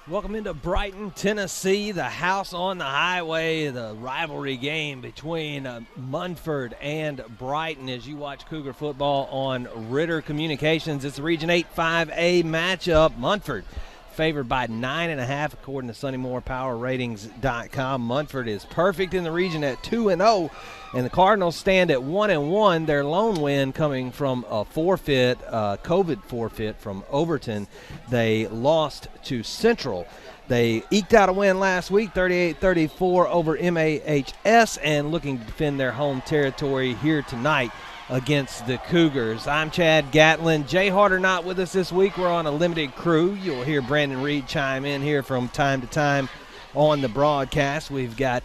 Welcome into Brighton, Tennessee, the house on the highway, the rivalry game between Munford and Brighton as you watch Cougar football on Ritter Communications. It's a Region 8 5A matchup. Munford favored by 9.5 according to SunnyMoorePowerRatings.com. Munford is perfect in the region at 2-0, and the Cardinals stand at 1-1. Their lone win coming from a forfeit, COVID forfeit from Overton. They lost to Central. They eked out a win last week, 38-34 over MAHS, and looking to defend their home territory here tonight against the Cougars. I'm Chad Gatlin. Jay Harder not with us this week. We're on a limited crew. You'll hear Brandon Reed chime in here from time to time on the broadcast. We've got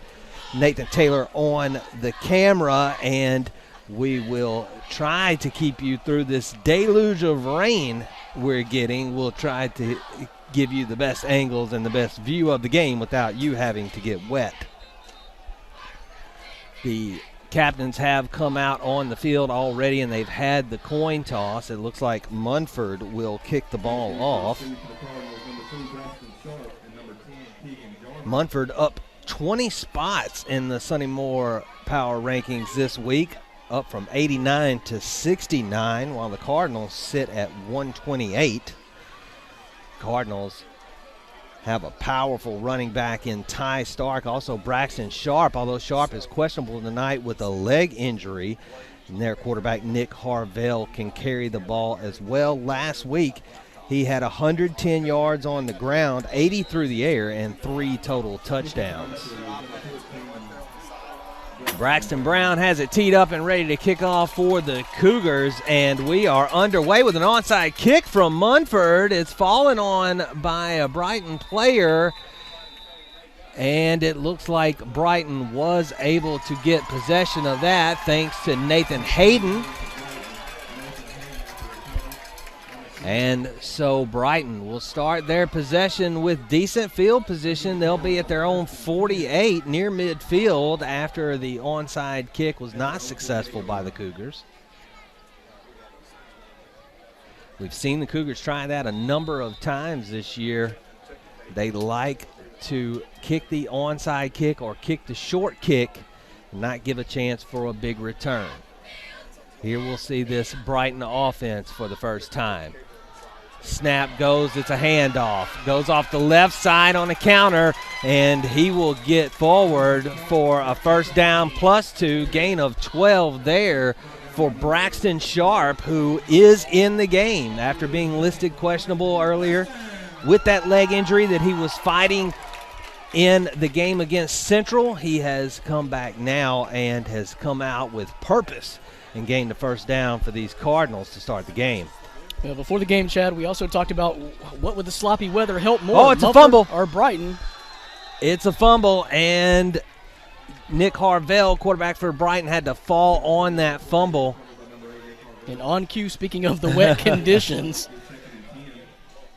Nathan Taylor on the camera, and we will try to keep you through this deluge of rain we're getting. We'll try to give you the best angles and the best view of the game without you having to get wet. The captains have come out on the field already, and they've had the coin toss. It looks like Munford will kick the ball off. Munford up 20 spots in the Sonny Moore Power Rankings this week, up from 89 to 69, while the Cardinals sit at 128. Cardinals have a powerful running back in Ty Stark, also Braxton Sharp, although Sharp is questionable tonight with a leg injury. And their quarterback Nick Harvell can carry the ball as well. Last week, he had 110 yards on the ground, 80 through the air, and 3 total touchdowns. Braxton Brown has it teed up and ready to kick off for the Cougars, and we are underway with an onside kick from Munford. It's fallen on by a Brighton player, and it looks like Brighton was able to get possession of that thanks to Nathan Hayden. And so Brighton will start their possession with decent field position. They'll be at their own 48 near midfield after the onside kick was not successful by the Cougars. We've seen the Cougars try that a number of times this year. They like to kick the onside kick or kick the short kick and not give a chance for a big return. Here we'll see this Brighton offense for the first time. Snap goes, it's a handoff. Goes off the left side on a counter, and he will get forward for a first down +2, gain of 12 there for Braxton Sharp, who is in the game after being listed questionable earlier with that leg injury that he was fighting in the game against Central. He has come back now and has come out with purpose and gained the first down for these Cardinals to start the game. Before the game, Chad, we also talked about what would the sloppy weather help more. Oh, it's a fumble. Or Brighton. It's a fumble, and Nick Harvell, quarterback for Brighton, had to fall on that fumble. And on cue, speaking of the wet conditions.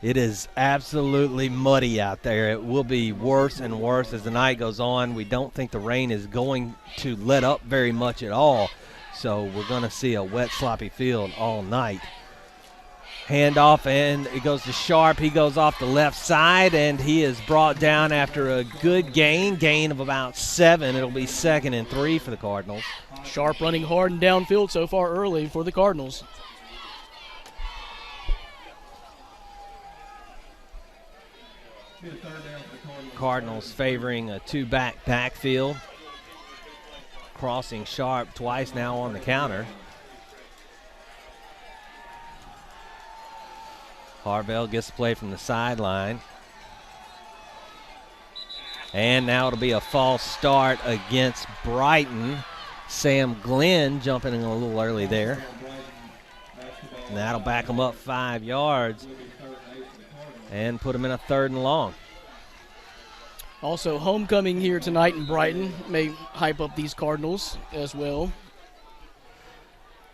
It is absolutely muddy out there. It will be worse and worse as the night goes on. We don't think the rain is going to let up very much at all, so we're going to see a wet, sloppy field all night. Handoff, and it goes to Sharp. He goes off the left side, and he is brought down after a good gain of about 7. It'll be 2nd and 3 for the Cardinals. Sharp running hard and downfield so far early for the Cardinals. Cardinals favoring a 2-back backfield. Crossing Sharp twice now on the counter. Harvell gets the play from the sideline. And now it'll be a false start against Brighton. Sam Glenn jumping in a little early there. And that'll back them up 5 yards and put them in a 3rd and long. Also, homecoming here tonight in Brighton may hype up these Cardinals as well.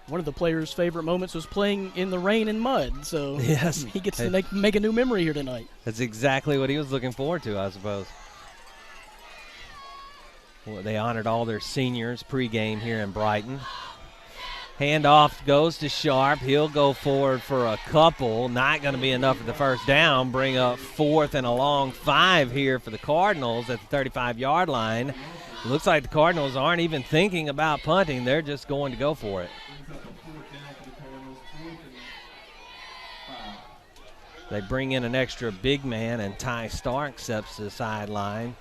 One of the players' favorite moments was playing in the rain and mud, so yes, he gets to make a new memory here tonight. That's exactly what he was looking forward to, I suppose. Well, they honored all their seniors pregame here in Brighton. Handoff goes to Sharp. He'll go forward for a couple. Not going to be enough for the first down. Bring up 4th and a long 5 here for the Cardinals at the 35-yard line. Looks like the Cardinals aren't even thinking about punting. They're just going to go for it. They bring in an extra big man, and Ty Stark steps to the sideline.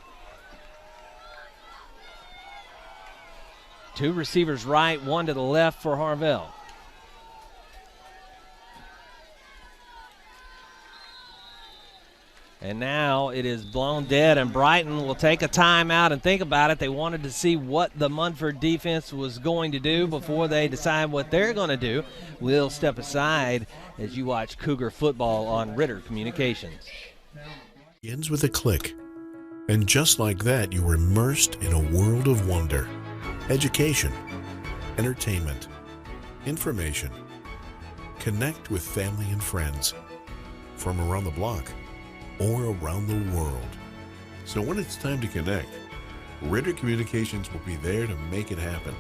2 receivers right, 1 to the left for Harvell. And now it is blown dead, and Brighton will take a timeout and think about it. They wanted to see what the Munford defense was going to do before they decide what they're going to do. We'll step aside as you watch Cougar football on Ritter Communications. Begins with a click, and just like that, you're immersed in a world of wonder. Education, entertainment, information. Connect with family and friends from around the block or around the world. So when it's time to connect, Ritter Communications will be there to make it happen.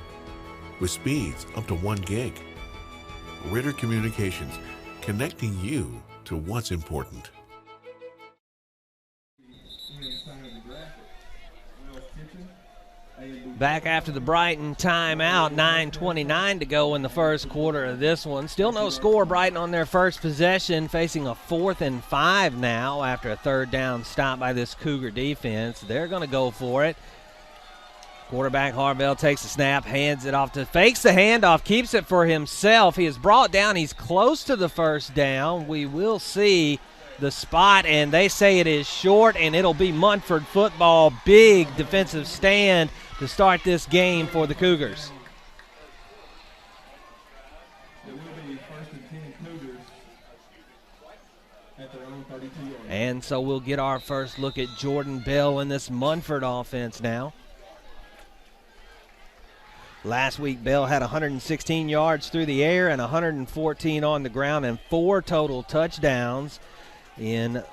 With speeds up to 1 gig. Ritter Communications, connecting you to what's important. Back after the Brighton timeout, 9:29 to go in the first quarter of this one. Still no score. Brighton on their first possession, facing a 4th and 5 now after a 3rd down stop by this Cougar defense. They're going to go for it. Quarterback Harvell takes the snap, hands it off fakes the handoff, keeps it for himself. He is brought down. He's close to the first down. We will see the spot, and they say it is short, and it'll be Munford football. Big defensive stand to start this game for the Cougars. It will be 1st and 10 Cougars at their own 32-yard. And so we'll get our first look at Jordan Bell in this Munford offense now. Last week, Bell had 116 yards through the air and 114 on the ground and 4 total touchdowns in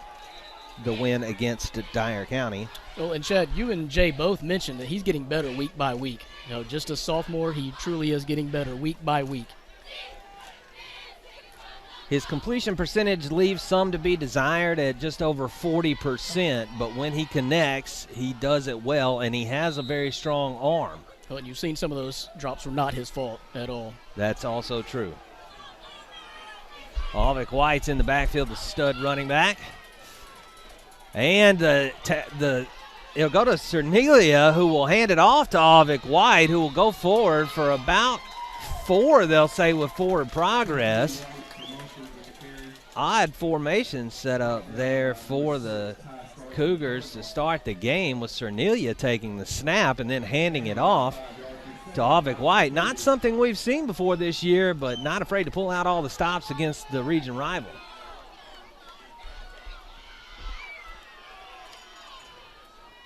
the win against Dyer County. Well, and Chad, you and Jay both mentioned that he's getting better week by week. You know, just a sophomore, he truly is getting better week by week. His completion percentage leaves some to be desired at just over 40%, but when he connects, he does it well, and he has a very strong arm. Well, and you've seen some of those drops were not his fault at all. That's also true. Alvick White's in the backfield, the stud running back. And it'll go to Cernelia, who will hand it off to Alvick White, who will go forward for about 4, they'll say, with forward progress. Odd formation set up there for the Cougars to start the game, with Cernelia taking the snap and then handing it off to Alvick White. Not something we've seen before this year, but not afraid to pull out all the stops against the region rival.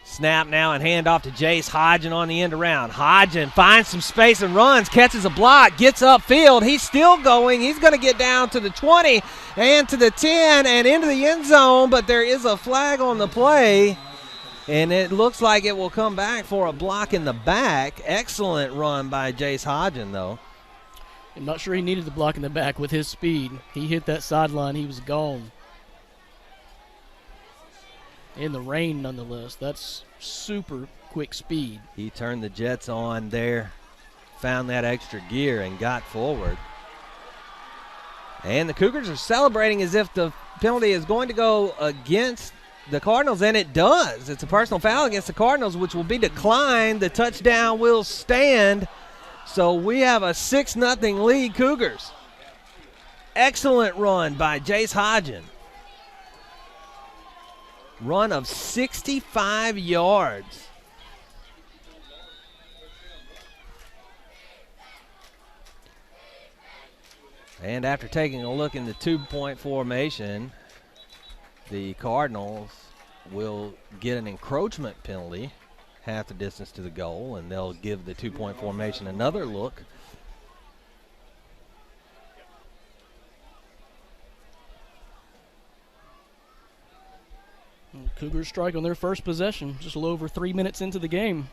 Snap now and hand off to Jace Hodgen on the end around. Hodgen finds some space and runs, catches a block, gets upfield. He's still going. He's going to get down to the 20 and to the 10 and into the end zone, but there is a flag on the play, and it looks like it will come back for a block in the back. Excellent run by Jace Hodgen, though. I'm not sure he needed the block in the back with his speed. He hit that sideline. He was gone. In the rain, nonetheless. That's super quick speed. He turned the jets on there, found that extra gear, and got forward. And the Cougars are celebrating as if the penalty is going to go against the Cardinals, and it does. It's a personal foul against the Cardinals, which will be declined. The touchdown will stand. So we have a 6-0 lead, Cougars. Excellent run by Jace Hodgen. Run of 65 yards. And after taking a look in the 2-point formation, the Cardinals will get an encroachment penalty, half the distance to the goal, and they'll give the 2-point formation another look. Cougars strike on their first possession, just a little over 3 minutes into the game.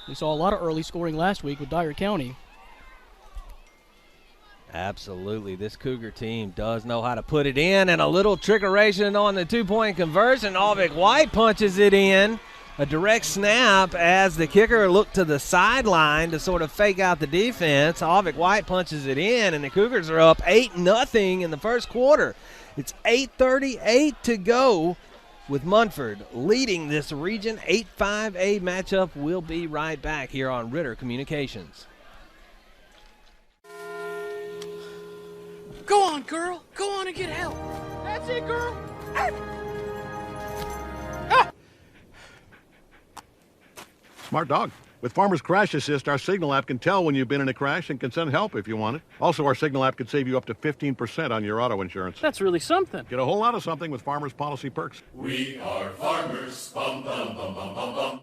We saw a lot of early scoring last week with Dyer County. Absolutely. This Cougar team does know how to put it in, and a little trickeration on the two-point conversion. Alvick White punches it in. A direct snap as the kicker looked to the sideline to sort of fake out the defense. Alvick White punches it in, and the Cougars are up 8-0 in the first quarter. It's 8:38 to go with Munford leading this Region 8-5A matchup. We'll be right back here on Ritter Communications. Go on, girl. Go on and get help. That's it, girl. Smart dog. With Farmer's Crash Assist, our Signal app can tell when you've been in a crash and can send help if you want it. Also, our Signal app could save you up to 15% on your auto insurance. That's really something. Get a whole lot of something with Farmer's Policy Perks. We are farmers. Bum, bum, bum, bum, bum, bum.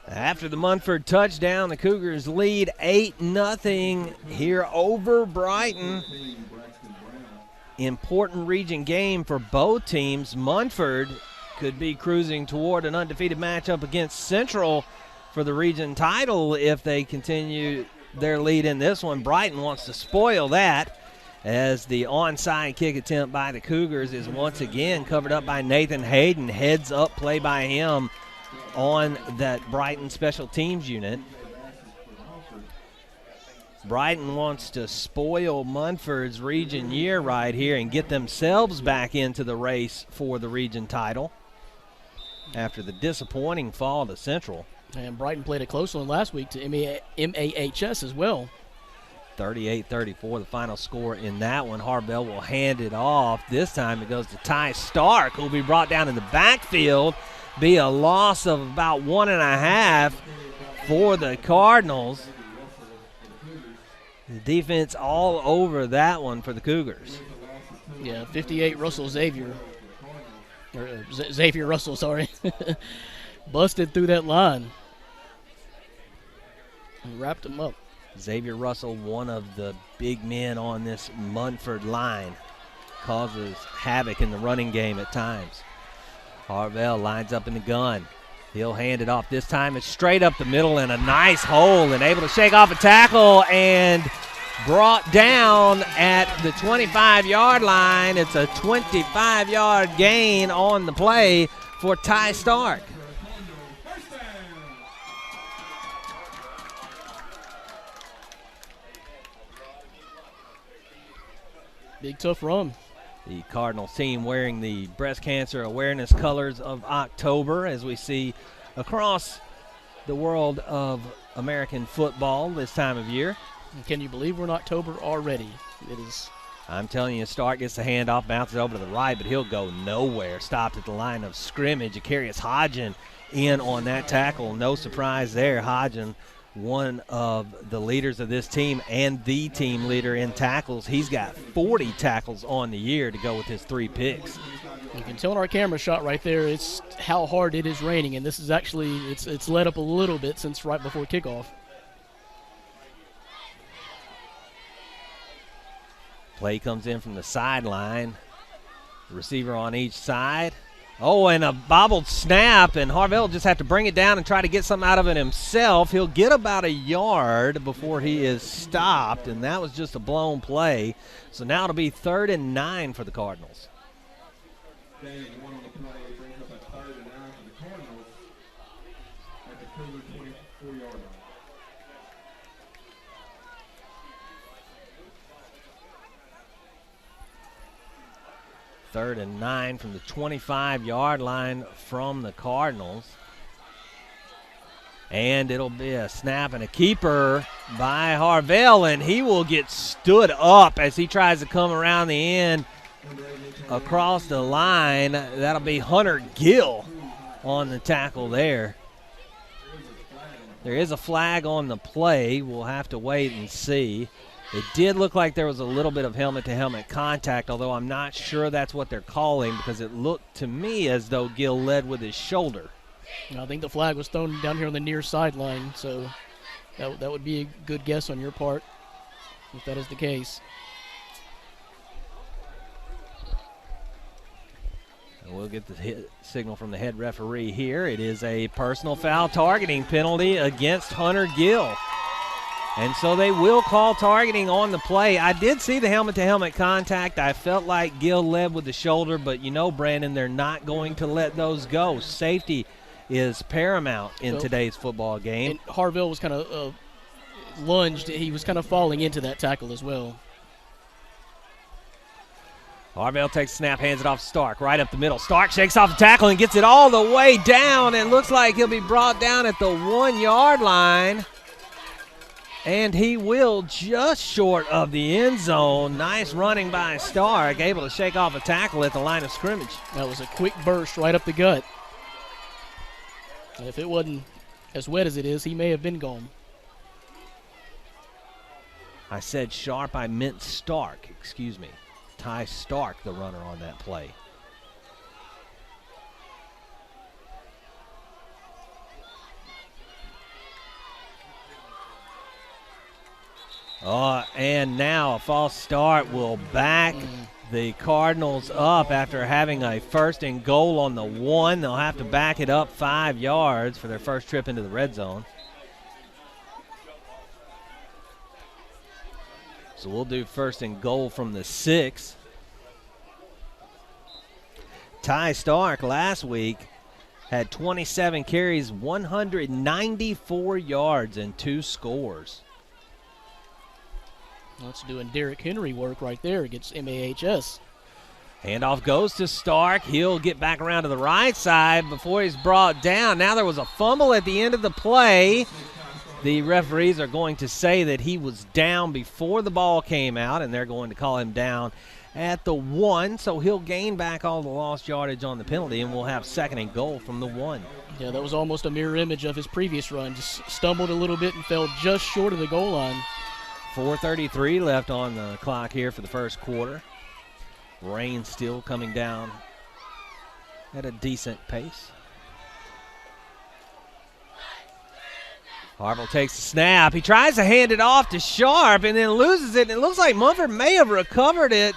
After the Munford touchdown, the Cougars lead 8-0 here over Brighton. Important region game for both teams. Munford could be cruising toward an undefeated matchup against Central for the region title if they continue their lead in this one. Brighton wants to spoil that, as the onside kick attempt by the Cougars is once again covered up by Nathan Hayden. Heads up play by him on that Brighton special teams unit. Brighton wants to spoil Munford's region year right here and get themselves back into the race for the region title after the disappointing fall to Central. And Brighton played a close one last week to MAHS as well. 38-34 the final score in that one. Harbell will hand it off. This time it goes to Ty Stark, who will be brought down in the backfield. Be a loss of about 1.5 for the Cardinals. The defense all over that one for the Cougars. Yeah, 58 Russell Xavier. Or Xavier Russell, sorry. Busted through that line. And wrapped him up. Xavier Russell, one of the big men on this Munford line, causes havoc in the running game at times. Harvell lines up in the gun. He'll hand it off. This time it's straight up the middle and a nice hole, and able to shake off a tackle and brought down at the 25-yard line. It's a 25-yard gain on the play for Ty Stark. Big tough run. The Cardinals team wearing the breast cancer awareness colors of October, as we see across the world of American football this time of year. And can you believe we're in October already? It is. I'm telling you, Stark gets the handoff, bounces over to the right, but he'll go nowhere. Stopped at the line of scrimmage. Akarius Hodgen in on that tackle. No surprise there. Hodgen, one of the leaders of this team and the team leader in tackles. He's got 40 tackles on the year to go with his 3 picks. You can tell in our camera shot right there, it's how hard it is raining, and this is actually, it's let up a little bit since right before kickoff. Play comes in from the sideline. Receiver on each side. Oh, and a bobbled snap, and Harvell will just have to bring it down and try to get something out of it himself. He'll get about a yard before he is stopped, and that was just a blown play. So now it'll be 3rd and 9 for the Cardinals. Daniel, the one on the play, brings up a 3rd and 9 for the Cardinals at the Cougar 24-yard line. Third and 9 from the 25-yard line from the Cardinals. And it'll be a snap and a keeper by Harvell, and he will get stood up as he tries to come around the end across the line. That'll be Hunter Gill on the tackle there. There is a flag on the play. We'll have to wait and see. It did look like there was a little bit of helmet-to-helmet contact, although I'm not sure that's what they're calling, because it looked to me as though Gill led with his shoulder. I think the flag was thrown down here on the near sideline, so that would be a good guess on your part if that is the case. And we'll get the signal from the head referee here. It is a personal foul targeting penalty against Hunter Gill. And so they will call targeting on the play. I did see the helmet-to-helmet contact. I felt like Gill led with the shoulder, but you know, Brandon, they're not going to let those go. Safety is paramount in today's football game. And Harville was kind of lunged. He was kind of falling into that tackle as well. Harville takes a snap, hands it off to Stark, right up the middle. Stark shakes off the tackle and gets it all the way down, and looks like he'll be brought down at the 1-yard line. And he will just short of the end zone. Nice running by Stark, able to shake off a tackle at the line of scrimmage. That was a quick burst right up the gut. And if it wasn't as wet as it is, he may have been gone. I said Sharp, I meant Stark, excuse me. Ty Stark, the runner on that play. And now a false start will back the Cardinals up after having a 1st and goal on the 1. They'll have to back it up 5 yards for their first trip into the red zone. So we'll do 1st and goal from the 6. Ty Stark last week had 27 carries, 194 yards, and 2 scores. That's doing Derrick Henry work right there against MAHS. Handoff goes to Stark. He'll get back around to the right side before he's brought down. Now there was a fumble at the end of the play. The referees are going to say that he was down before the ball came out, and they're going to call him down at the 1. So he'll gain back all the lost yardage on the penalty, and we'll have 2nd and goal from the 1. Yeah, that was almost a mirror image of his previous run. Just stumbled a little bit and fell just short of the goal line. 4:33 left on the clock here for the first quarter. Rain still coming down at a decent pace. Harville takes the snap. He tries to hand it off to Sharp and then loses it. And it looks like Munford may have recovered it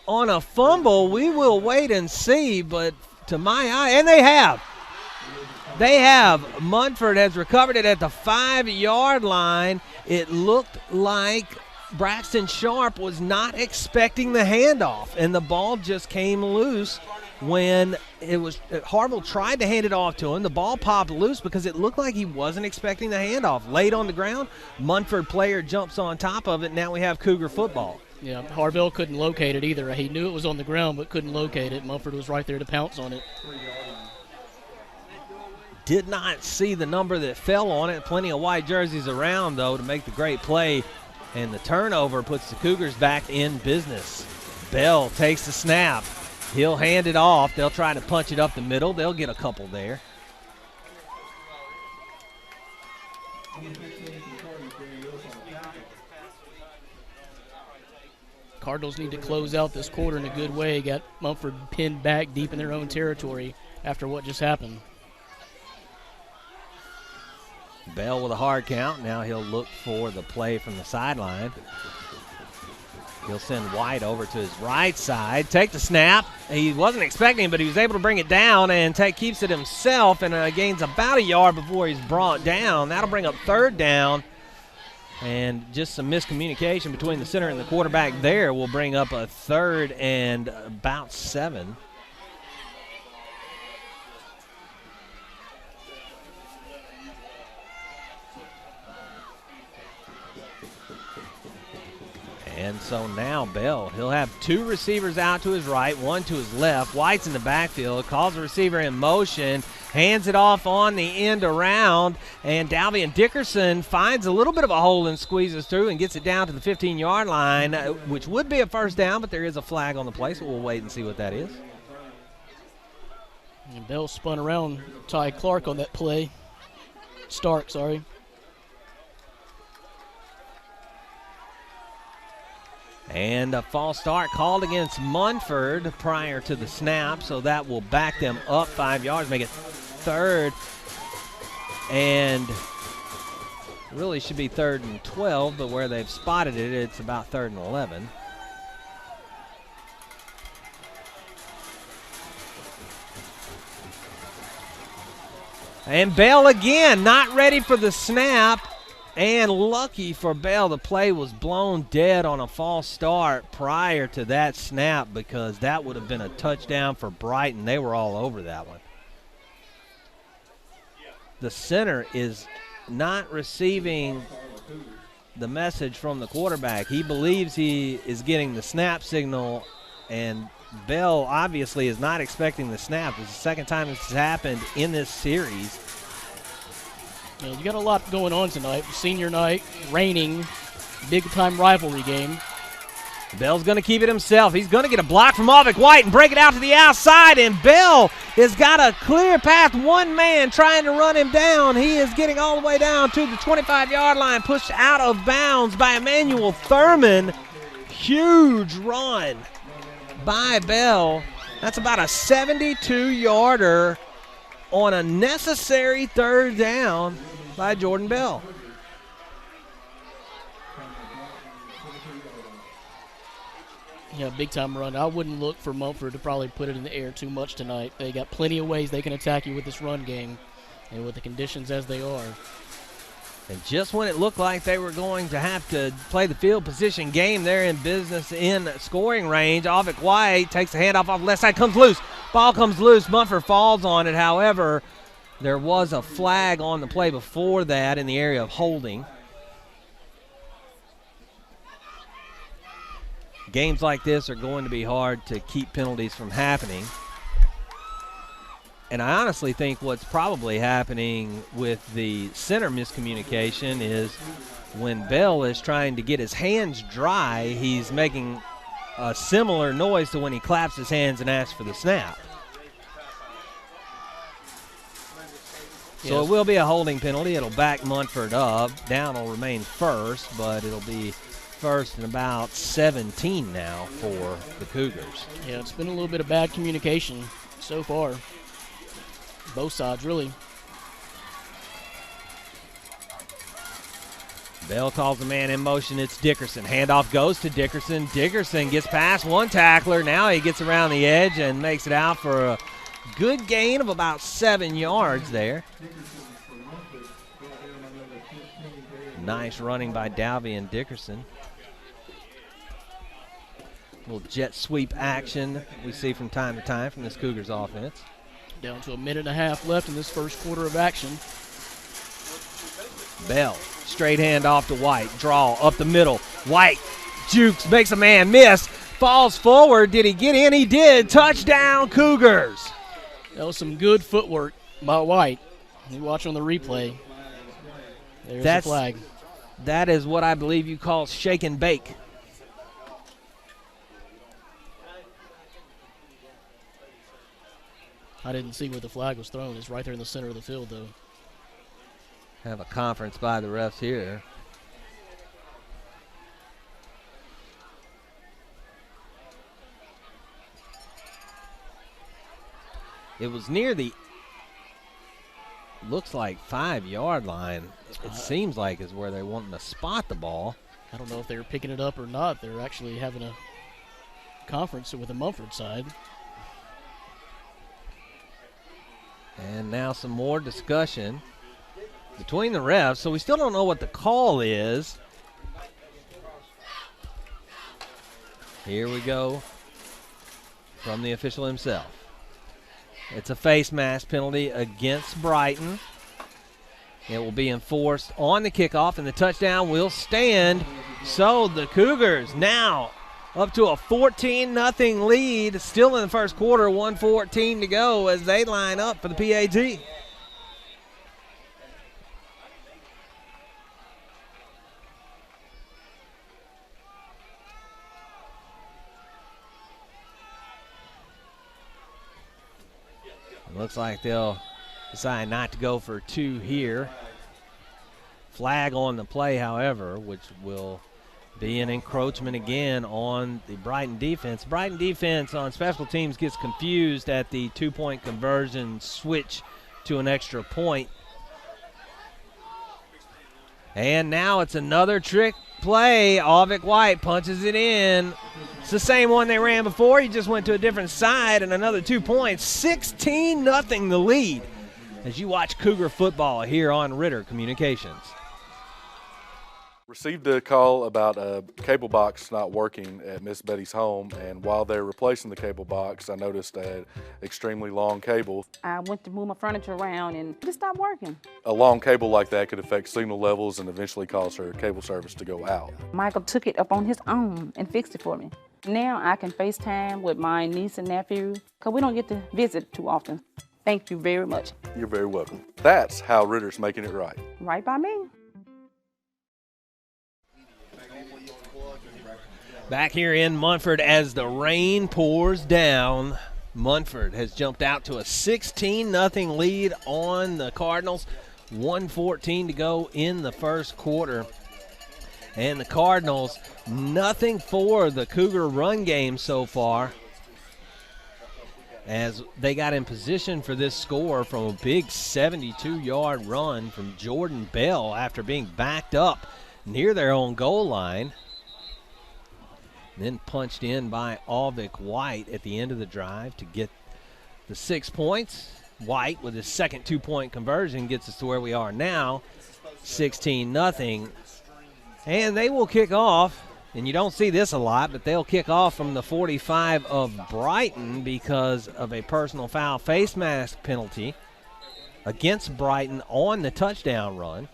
on a fumble. We will wait and see, but to my eye, and they have. They have. Munford has recovered it at the 5-yard line. It looked like Braxton Sharp was not expecting the handoff, and the ball just came loose when Harville tried to hand it off to him. The ball popped loose because it looked like he wasn't expecting the handoff. Laid on the ground, Munford player jumps on top of it. Now we have Cougar football. Yeah, Harville couldn't locate it either. He knew it was on the ground but couldn't locate it. Munford was right there to pounce on it. Did not see the number that fell on it. Plenty of white jerseys around, though, to make the great play. And the turnover puts the Cougars back in business. Bell takes the snap. He'll hand it off. They'll try to punch it up the middle. They'll get a couple there. Cardinals need to close out this quarter in a good way. Got Munford pinned back deep in their own territory after what just happened. Bell with a hard count. Now he'll look for the play from the sideline. He'll send White over to his right side. Take the snap. He wasn't expecting it, but he was able to bring it down and keeps it himself and gains about a yard before he's brought down. That'll bring up 3rd down. And just some miscommunication between the center and the quarterback there will bring up a 3rd and about 7. And so now Bell, he'll have 2 receivers out to his right, 1 to his left. White's in the backfield, calls the receiver in motion, hands it off on the end around, and Dalvian Dickerson finds a little bit of a hole and squeezes through and gets it down to the 15-yard line, which would be a 1st down, but there is a flag on the play, so we'll wait and see what that is. And Bell spun around Ty Clark on that play. Stark, sorry. And a false start called against Munford prior to the snap, so that will back them up 5 yards, make it 3rd. And really should be 3rd and 12, but where they've spotted it, it's about 3rd and 11. And Bell again, not ready for the snap. And lucky for Bell, the play was blown dead on a false start prior to that snap because that would have been a touchdown for Brighton. They were all over that one. The center is not receiving the message from the quarterback. He believes he is getting the snap signal, and Bell obviously is not expecting the snap. It's the second time this has happened in this series. Yeah, you got a lot going on tonight. Senior night, raining, big-time rivalry game. Bell's going to keep it himself. He's going to get a block from Avik White and break it out to the outside, and Bell has got a clear path. One man trying to run him down. He is getting all the way down to the 25-yard line, pushed out of bounds by Emmanuel Thurman. Huge run by Bell. That's about a 72-yarder on a necessary third down by Jordan Bell. Yeah, big-time run. I wouldn't look for Munford to probably put it in the air too much tonight. They got plenty of ways they can attack you with this run game and with the conditions as they are. And just when it looked like they were going to have to play the field position game, they're in business in scoring range. Avik White takes the handoff off the left side, comes loose. Ball comes loose. Munford falls on it. However, there was a flag on the play before that in the area of holding. Games like this are going to be hard to keep penalties from happening. And I honestly think what's probably happening with the center miscommunication is when Bell is trying to get his hands dry, he's making a similar noise to when he claps his hands and asks for the snap. So it will be a holding penalty. It'll back Munford up. Down will remain first, but it'll be first and about 17 now for the Cougars. Yeah, it's been a little bit of bad communication so far. Both sides, really. Bell calls the man in motion. It's Dickerson. Handoff goes to Dickerson. Dickerson gets past one tackler. Now he gets around the edge and makes it out for a good gain of about 7 yards there. Nice running by Dalvey and Dickerson. Little jet sweep action we see from time to time from this Cougars offense. Down to a minute and a half left in this first quarter of action. Bell, straight hand off to White. Draw up the middle. White jukes, makes a man miss. Falls forward. Did he get in? He did. Touchdown, Cougars. That was some good footwork by White. You watch on the replay. There's the flag. That is what I believe you call shake and bake. I didn't see where the flag was thrown. It's right there in the center of the field, though. Have a conference by the refs here. It was near the, looks like 5-yard line. It seems like is where they're wanting to spot the ball. I don't know if they were picking it up or not. They're actually having a conference with the Munford side. And now some more discussion between the refs. So we still don't know what the call is. Here we go from the official himself. It's a face mask penalty against Brighton. It will be enforced on the kickoff, and the touchdown will stand. So the Cougars now up to a 14-0 lead, still in the first quarter, 1:14 to go as they line up for the PAT. It looks like they'll decide not to go for 2 here. Flag on the play, however, which will be an encroachment again on the Brighton defense. Brighton defense on special teams gets confused at the 2-point conversion switch to an extra point. And now it's another trick play. Avik White punches it in. It's the same one they ran before. He just went to a different side, and another 2 points. 16-0 the lead as you watch Cougar football here on Ritter Communications. Received a call about a cable box not working at Miss Betty's home, and while they're replacing the cable box, I noticed an extremely long cable. I went to move my furniture around and it stopped working. A long cable like that could affect signal levels and eventually cause her cable service to go out. Michael took it up on his own and fixed it for me. Now I can FaceTime with my niece and nephew because we don't get to visit too often. Thank you very much. You're very welcome. That's how Ritter's making it right. Right by me. Back here in Munford as the rain pours down, Munford has jumped out to a 16-0 lead on the Cardinals. 1:14 to go in the first quarter. And the Cardinals, nothing for the Cougar run game so far, as they got in position for this score from a big 72-yard run from Jordan Bell after being backed up near their own goal line. Then punched in by Alvick White at the end of the drive to get the 6 points. White, with his second 2-point conversion, gets us to where we are now, 16-0. And they will kick off, and you don't see this a lot, but they'll kick off from the 45 of Brighton because of a personal foul face mask penalty against Brighton on the touchdown run.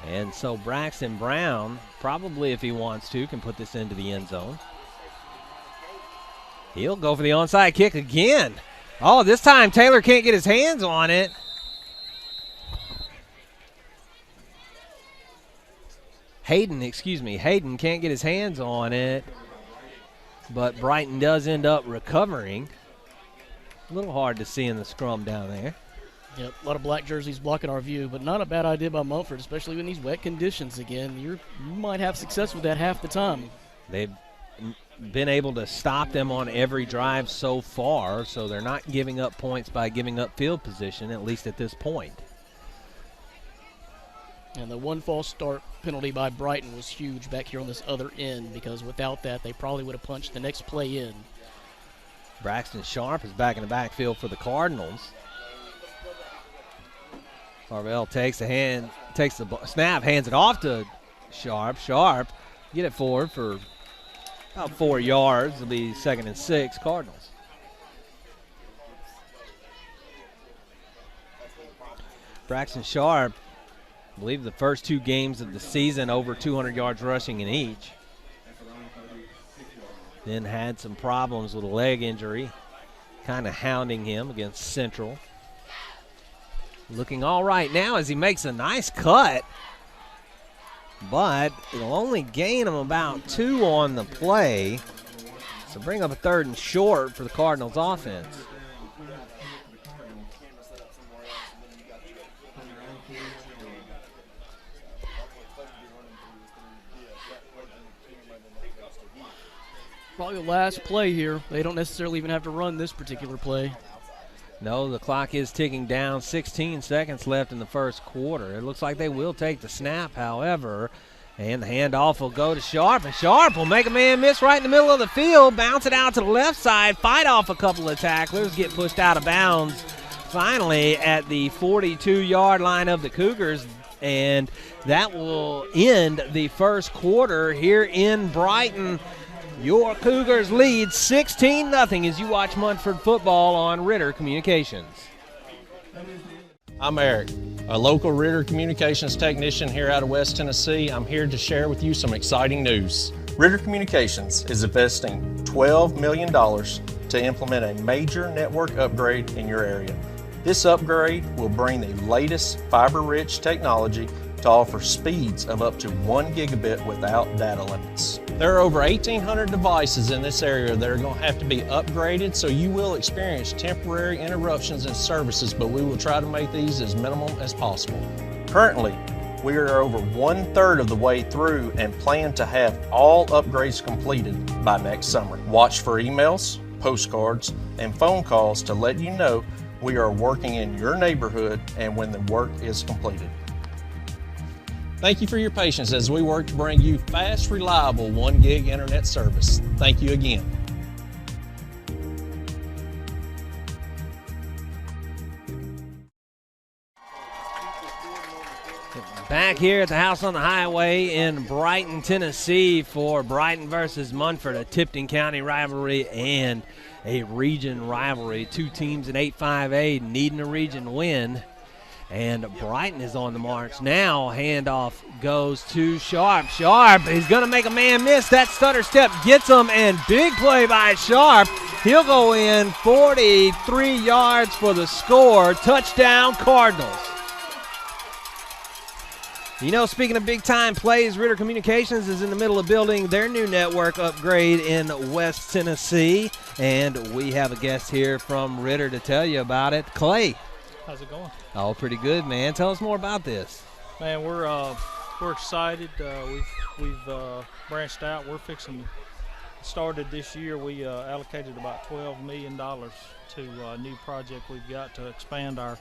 And so Braxton Brown, probably if he wants to, can put this into the end zone. He'll go for the onside kick again. Oh, this time Taylor can't get his hands on it. Hayden can't get his hands on it. But Brighton does end up recovering. A little hard to see in the scrum down there. Yep, a lot of black jerseys blocking our view, but not a bad idea by Munford, especially in these wet conditions again. You might have success with that half the time. They've been able to stop them on every drive so far, so they're not giving up points by giving up field position, at least at this point. And the one false start penalty by Brighton was huge back here on this other end, because without that, they probably would have punched the next play in. Braxton Sharp is back in the backfield for the Cardinals. Carvel takes the snap, hands it off to Sharp. Sharp, get it forward for about 4 yards. It'll be 2nd and 6, Cardinals. Braxton Sharp, I believe the first 2 games of the season, over 200 yards rushing in each. Then had some problems with a leg injury, kind of hounding him against Central. Looking all right now as he makes a nice cut, but it'll only gain him about 2 on the play. So bring up a 3rd and short for the Cardinals offense. Probably the last play here. They don't necessarily even have to run this particular play. No, the clock is ticking down. 16 seconds left in the first quarter. It looks like they will take the snap, however, and the handoff will go to Sharp, and Sharp will make a man miss right in the middle of the field, bounce it out to the left side, fight off a couple of tacklers, get pushed out of bounds finally at the 42-yard line of the Cougars, and that will end the first quarter here in Brighton. Your Cougars lead 16-0 as you watch Munford football on Ritter Communications. I'm Eric, a local Ritter Communications technician here out of West Tennessee. I'm here to share with you some exciting news. Ritter Communications is investing $12 million to implement a major network upgrade in your area. This upgrade will bring the latest fiber-rich technology to offer speeds of up to 1 gigabit without data limits. There are over 1,800 devices in this area that are going to have to be upgraded, so you will experience temporary interruptions in services, but we will try to make these as minimal as possible. Currently, we are over 1/3 of the way through and plan to have all upgrades completed by next summer. Watch for emails, postcards, and phone calls to let you know we are working in your neighborhood and when the work is completed. Thank you for your patience as we work to bring you fast, reliable 1 gig internet service. Thank you again. Back here at the House on the Highway in Brighton, Tennessee for Brighton versus Munford, a Tipton County rivalry and a region rivalry. Two teams in 8-5A needing a region win. And Brighton is on the march now. Handoff goes to Sharp. Sharp is going to make a man miss. That stutter step gets him, and big play by Sharp. He'll go in 43 yards for the score. Touchdown, Cardinals. You know, speaking of big-time plays, Ritter Communications is in the middle of building their new network upgrade in West Tennessee. And we have a guest here from Ritter to tell you about it. Clay. How's it going? Oh, pretty good, man. Tell us more about this. Man, we're excited. We've branched out. We're fixing. Started this year. We allocated about $12 million to a new project we've got to expand our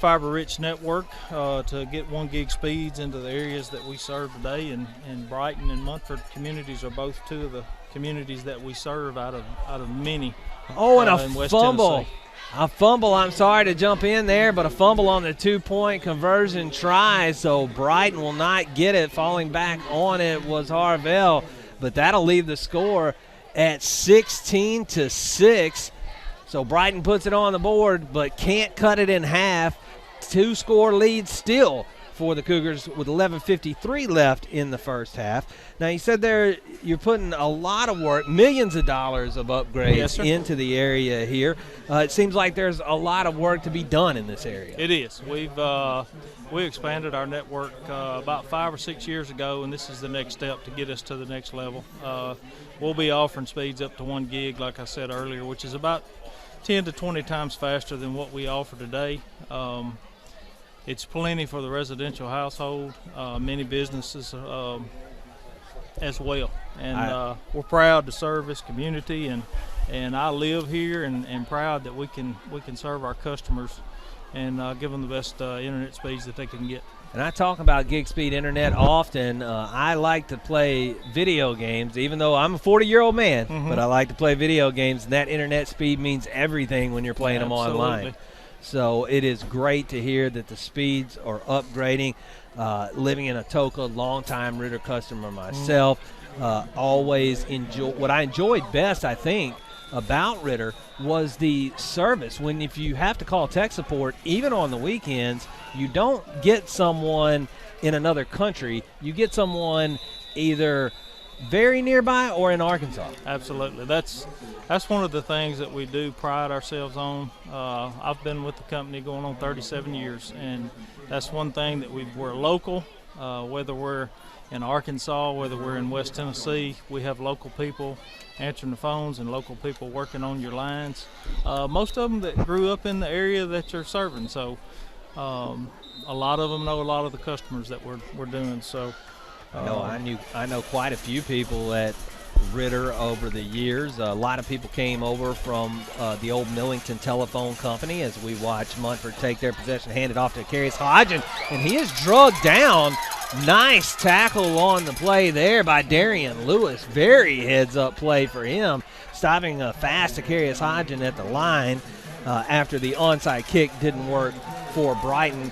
fiber-rich network to get 1 gig speeds into the areas that we serve today. And Brighton and Munford communities are both two of the communities that we serve out of many. Oh, and in a West fumble. Tennessee. A fumble, I'm sorry to jump in there, but a fumble on the 2-point conversion try, so Brighton will not get it. Falling back on it was Harvell, but that'll leave the score at 16-6. So Brighton puts it on the board, but can't cut it in half. 2-score lead still for the Cougars with 11:53 left in the first half. Now, you said there you're putting a lot of work, millions of dollars of upgrades into the area here. It seems like there's a lot of work to be done in this area. It is. We expanded our network about 5 or 6 years ago, and this is the next step to get us to the next level. We'll be offering speeds up to 1 gig, like I said earlier, which is about 10 to 20 times faster than what we offer today. It's plenty for the residential household, many businesses as well. And we're proud to serve this community, and I live here and proud that we can serve our customers and give them the best internet speeds that they can get. And I talk about gig speed internet often. I like to play video games, even though I'm a 40-year-old man, but I like to play video games, and that internet speed means everything when you're playing them online. So it is great to hear that the speeds are upgrading. Living in Atoka, long-time Ritter customer myself, always enjoy. What I enjoyed best, I think, about Ritter was the service. If you have to call tech support, even on the weekends, you don't get someone in another country. You get someone either very nearby or in Arkansas. Absolutely. That's one of the things that we do pride ourselves on. I've been with the company going on 37 years, and that's one thing that we're local, whether we're in Arkansas, whether we're in West Tennessee, we have local people answering the phones and local people working on your lines. Most of them that grew up in the area that you're serving, so a lot of them know a lot of the customers that we're doing. So I know quite a few people at Ritter over the years. A lot of people came over from the old Millington Telephone Company as we watch Munford take their possession, hand it off to Carius Hodgen, and he is drugged down. Nice tackle on the play there by Darian Lewis. Very heads-up play for him, stopping a fast Carius Hodgen at the line after the onside kick didn't work for Brighton.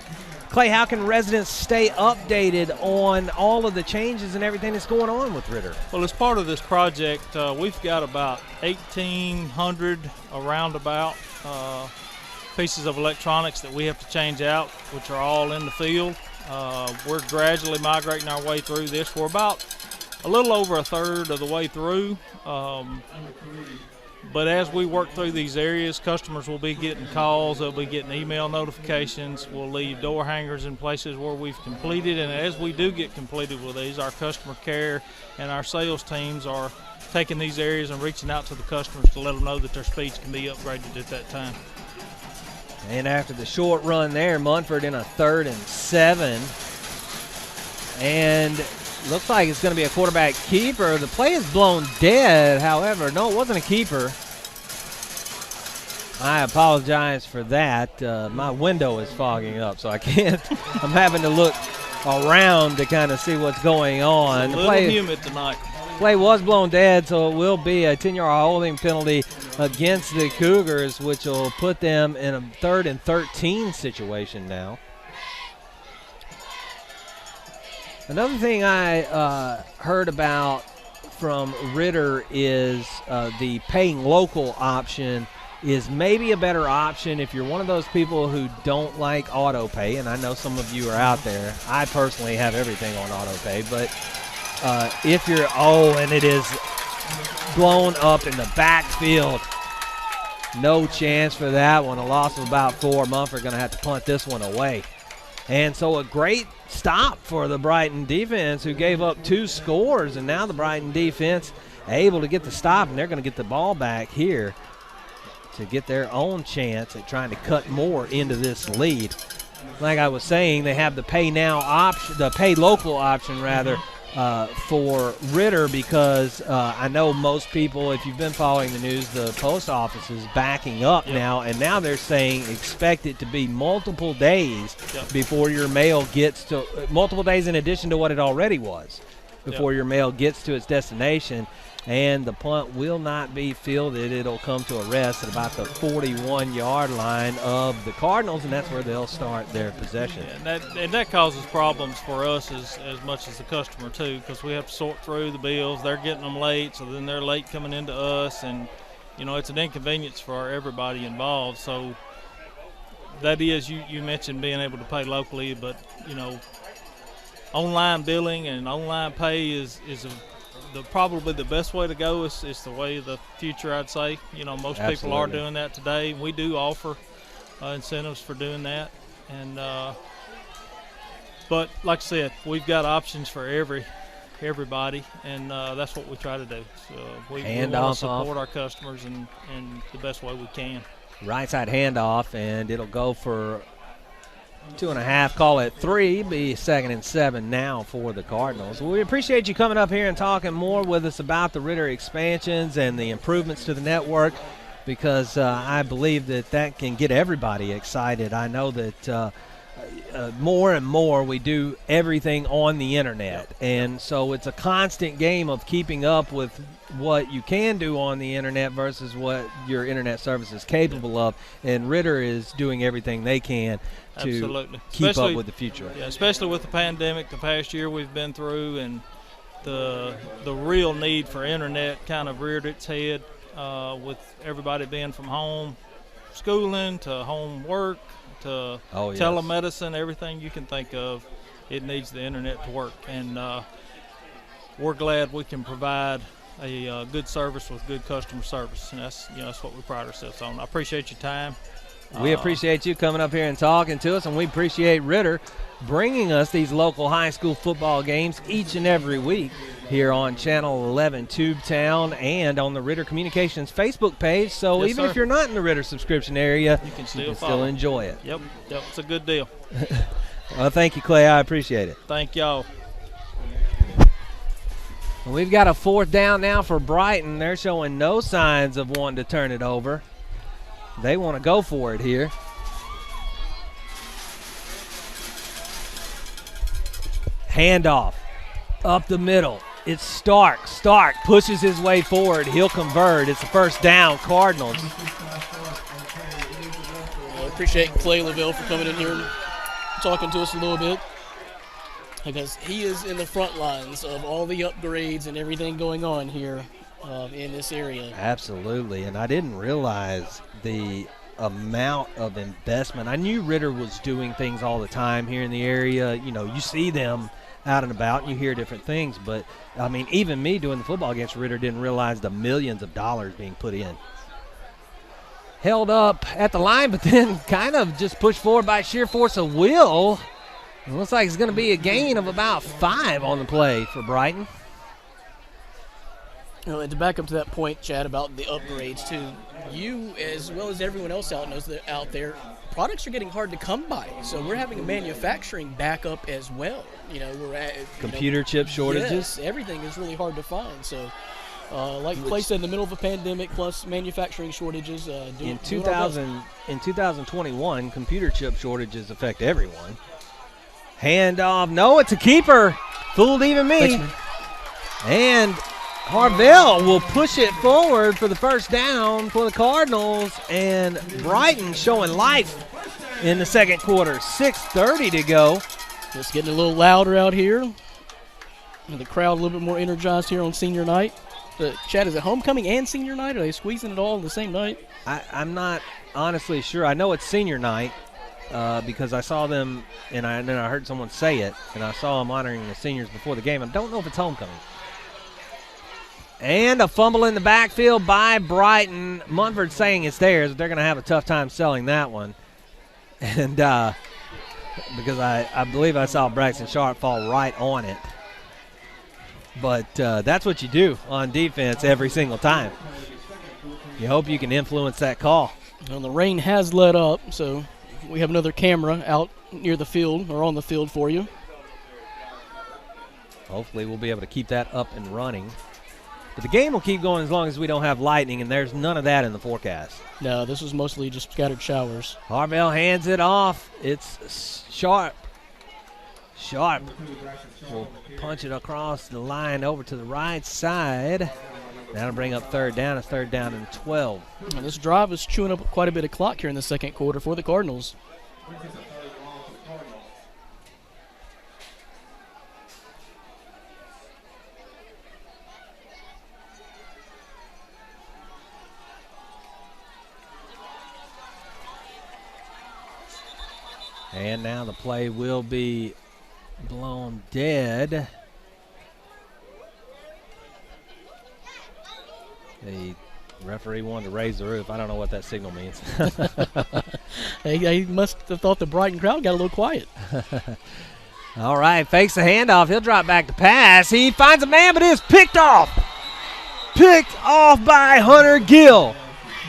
Clay, how can residents stay updated on all of the changes and everything that's going on with Ritter? Well, as part of this project, we've got about 1,800 roundabout pieces of electronics that we have to change out, which are all in the field. We're gradually migrating our way through this. We're about a little over a third of the way through. But as we work through these areas, customers will be getting calls, they'll be getting email notifications, we'll leave door hangers in places where we've completed, and as we do get completed with these, our customer care and our sales teams are taking these areas and reaching out to the customers to let them know that their speeds can be upgraded at that time. And after the short run there, Munford in a 3rd and 7. And looks like it's going to be a quarterback keeper. The play is blown dead, however. No, it wasn't a keeper. I apologize for that. My window is fogging up, so I can't. I'm having to look around to kind of see what's going on. It's a little humid tonight. Play was blown dead, so it will be a 10-yard holding penalty against the Cougars, which will put them in a 3rd and 13 situation now. Another thing I heard about from Ritter is the paying local option is maybe a better option if you're one of those people who don't like auto pay, and I know some of you are out there. I personally have everything on auto pay, but if you're, and it is blown up in the backfield. No chance for that one. A loss of about 4. Munford going to have to punt this one away. And so a great stop for the Brighton defense, who gave up 2 scores, and now the Brighton defense able to get the stop, and they're going to get the ball back here to get their own chance at trying to cut more into this lead. Like I was saying, they have the pay now option, the pay local option rather, for Ritter, because I know most people, if you've been following the news, the post office is backing up now, and now they're saying expect it to be multiple days before your mail gets to, multiple days in addition to what it already was, before your mail gets to its destination. And the punt will not be fielded. It'll come to a rest at about the 41-yard line of the Cardinals, and that's where they'll start their possession. And that causes problems for us as much as the customer, too, because we have to sort through the bills. They're getting them late, so then they're late coming into us. And, you know, it's an inconvenience for everybody involved. So that is, you mentioned being able to pay locally, but, you know, online billing and online pay is probably the best way to go. Is the way of the future, I'd say. You know, most people are doing that today. We do offer incentives for doing that, and but like I said, we've got options for everybody, and that's what we try to do. So we want to support our customers in the best way we can. Right side handoff, and it'll go for 2.5, call it 3, be 2nd and 7 now for the Cardinals. Well, we appreciate you coming up here and talking more with us about the Ritter expansions and the improvements to the network, because I believe that can get everybody excited. I know that more and more we do everything on the internet, and so it's a constant game of keeping up with what you can do on the internet versus what your internet service is capable of, and Ritter is doing everything they can to keep up with the future. Yeah, especially with the pandemic, the past year we've been through, and the real need for internet kind of reared its head with everybody being from home schooling to home work to telemedicine, everything you can think of, it needs the internet to work. And we're glad we can provide a good service with good customer service, and that's what we pride ourselves on. I appreciate your time. We appreciate you coming up here and talking to us, and we appreciate Ritter bringing us these local high school football games each and every week here on Channel 11 Tubetown and on the Ritter Communications Facebook page. So even if you're not in the Ritter subscription area, you can still enjoy it. Yep, it's a good deal. Well, thank you, Clay. I appreciate it. Thank y'all. We've got a 4th down now for Brighton. They're showing no signs of wanting to turn it over. They want to go for it here. Handoff up the middle. It's Stark. Stark pushes his way forward. He'll convert. It's a 1st down, Cardinals. I appreciate Clay LaVille for coming in here and talking to us a little bit, because he is in the front lines of all the upgrades and everything going on here in this area. Absolutely, and I didn't realize the amount of investment. I knew Ritter was doing things all the time here in the area. You know, you see them out and about and you hear different things, but I mean, even me doing the football against Ritter didn't realize the millions of dollars being put in. Held up at the line, but then kind of just pushed forward by sheer force of will. It looks like it's going to be a gain of about 5 on the play for Brighton. You know, and to back up to that point, Chad, about the upgrades too, you as well as everyone else out there, products are getting hard to come by. So we're having a manufacturing backup as well. You know, we're at computer chip shortages. Yes, everything is really hard to find. So, like Clay said, in the middle of a pandemic plus manufacturing shortages. In 2021, computer chip shortages affect everyone. Handoff. No, it's a keeper. Fooled even me. Thanks, and Harvell will push it forward for the 1st down for the Cardinals, and Brighton showing life in the 2nd quarter. 6:30 to go. Just getting a little louder out here. And the crowd a little bit more energized here on senior night. Chad, is it homecoming and senior night? Are they squeezing it all in the same night? I'm not honestly sure. I know it's senior night because I saw them, and then I heard someone say it, and I saw them honoring the seniors before the game. I don't know if it's homecoming. And a fumble in the backfield by Brighton. Munford saying it's theirs, but they're going to have a tough time selling that one. And because I believe I saw Braxton Sharp fall right on it. But that's what you do on defense every single time. You hope you can influence that call. Well, the rain has let up, so we have another camera out near the field or on the field for you. Hopefully we'll be able to keep that up and running. But the game will keep going as long as we don't have lightning, and there's none of that in the forecast. No, this is mostly just scattered showers. Harvell hands it off. It's Sharp. Sharp will punch it across the line over to the right side. That'll bring up third down. It's third down and 12. Now this drive is chewing up quite a bit of clock here in the second quarter for the Cardinals. And now the play will be blown dead. The referee wanted to raise the roof. I don't know what that signal means. He must have thought the Brighton crowd got a little quiet. All right, fakes the handoff. He'll drop back to pass. He finds a man, but it is picked off. Picked off by Hunter Gill.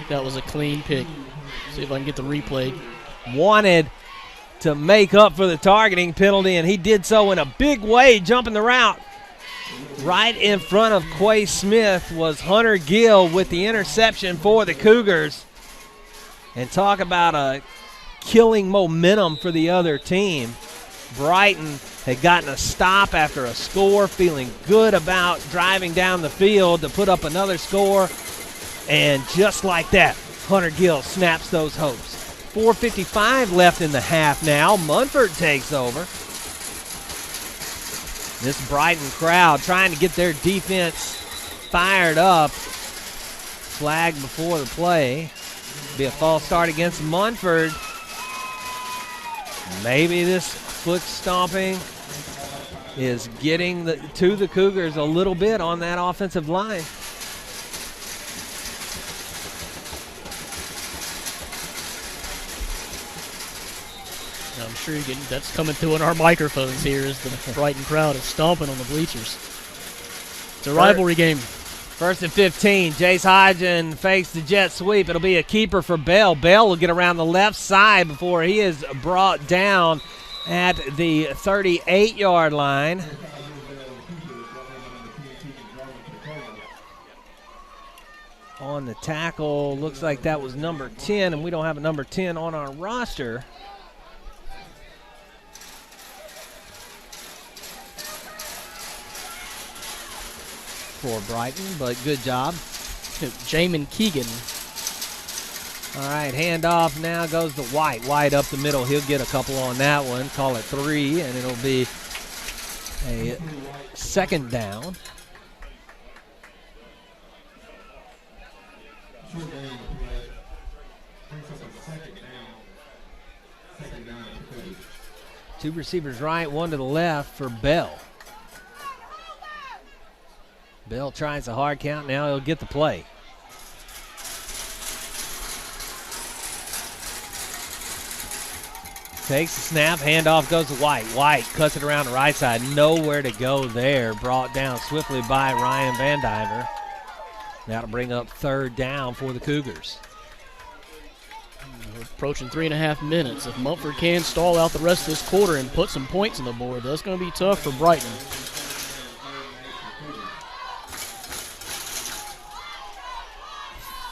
That was a clean pick. See if I can get the replay. Wanted to make up for the targeting penalty, and he did so in a big way, jumping the route. Right in front of Quay Smith was Hunter Gill with the interception for the Cougars. And talk about a killing momentum for the other team. Brighton had gotten a stop after a score, feeling good about driving down the field to put up another score. And just like that, Hunter Gill snaps those hopes. 4:55 left in the half now. Munford takes over. This Brighton crowd trying to get their defense fired up. Flag before the play. Be a false start against Munford. Maybe this foot stomping is getting to the Cougars a little bit on that offensive line. I'm sure that's coming through on our microphones here as the Brighton crowd is stomping on the bleachers. It's a rivalry game. First and 15. Jace Hodgen fakes the jet sweep. It'll be a keeper for Bell. Bell will get around the left side before he is brought down at the 38-yard line. On the tackle, looks like that was number 10, and we don't have a number 10 on our roster. For Brighton, but good job. Jamin Keegan. All right, handoff now goes to White. White up the middle. He'll get a couple on that one. Call it 3, and it'll be a second down. Two receivers right, one to the left for Bell. Bell tries a hard count. Now he'll get the play. Takes the snap. Handoff goes to White. White cuts it around the right side. Nowhere to go there. Brought down swiftly by Ryan Van Diver. That'll bring up third down for the Cougars. We're approaching 3.5 minutes. If Munford can stall out the rest of this quarter and put some points on the board, that's going to be tough for Brighton.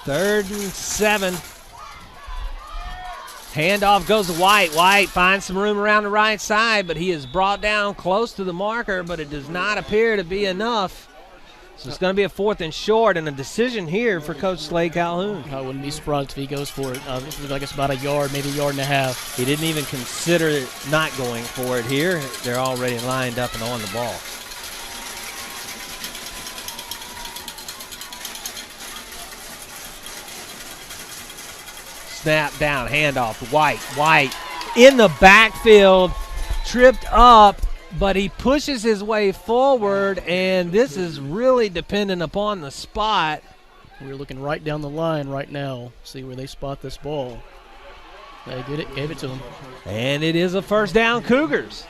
Third and 7. Handoff goes to White. White finds some room around the right side, but he is brought down close to the marker, but it does not appear to be enough. So it's going to be a 4th and short, and a decision here for Coach Slade Calhoun. I wouldn't be surprised if he goes for it. It looks like it's about a yard, maybe a yard and a half. He didn't even consider not going for it here. They're already lined up and on the ball. snap down, handoff to White. White in the backfield, tripped up, but he pushes his way forward, and this is really dependent upon the spot. We're looking right down the line right now, see where they spot this ball. They did it, gave it to him. And it is a first down, Cougars.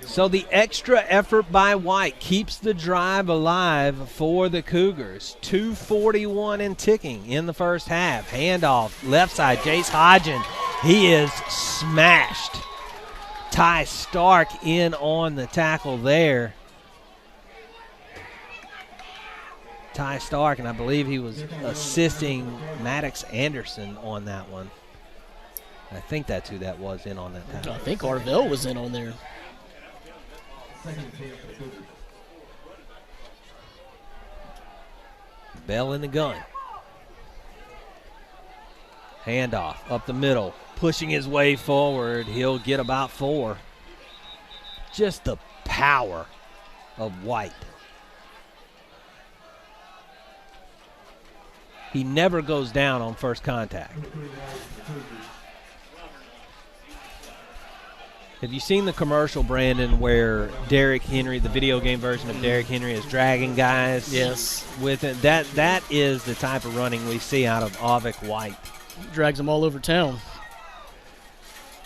So the extra effort by White keeps the drive alive for the Cougars. 2:41 and ticking in the first half. Handoff, left side, Jace Hodgen. He is smashed. Ty Stark in on the tackle there. Ty Stark, and I believe he was assisting Maddox Anderson on that one. I think that's who that was in on that tackle. I think Arvell was in on there. Bell in the gun. Handoff up the middle, pushing his way forward. He'll get about 4. Just the power of White. He never goes down on first contact. Have you seen the commercial, Brandon, where Derrick Henry, the video game version of Derrick Henry, is dragging guys? Yes. With it? That is the type of running we see out of Avik White. Drags them all over town.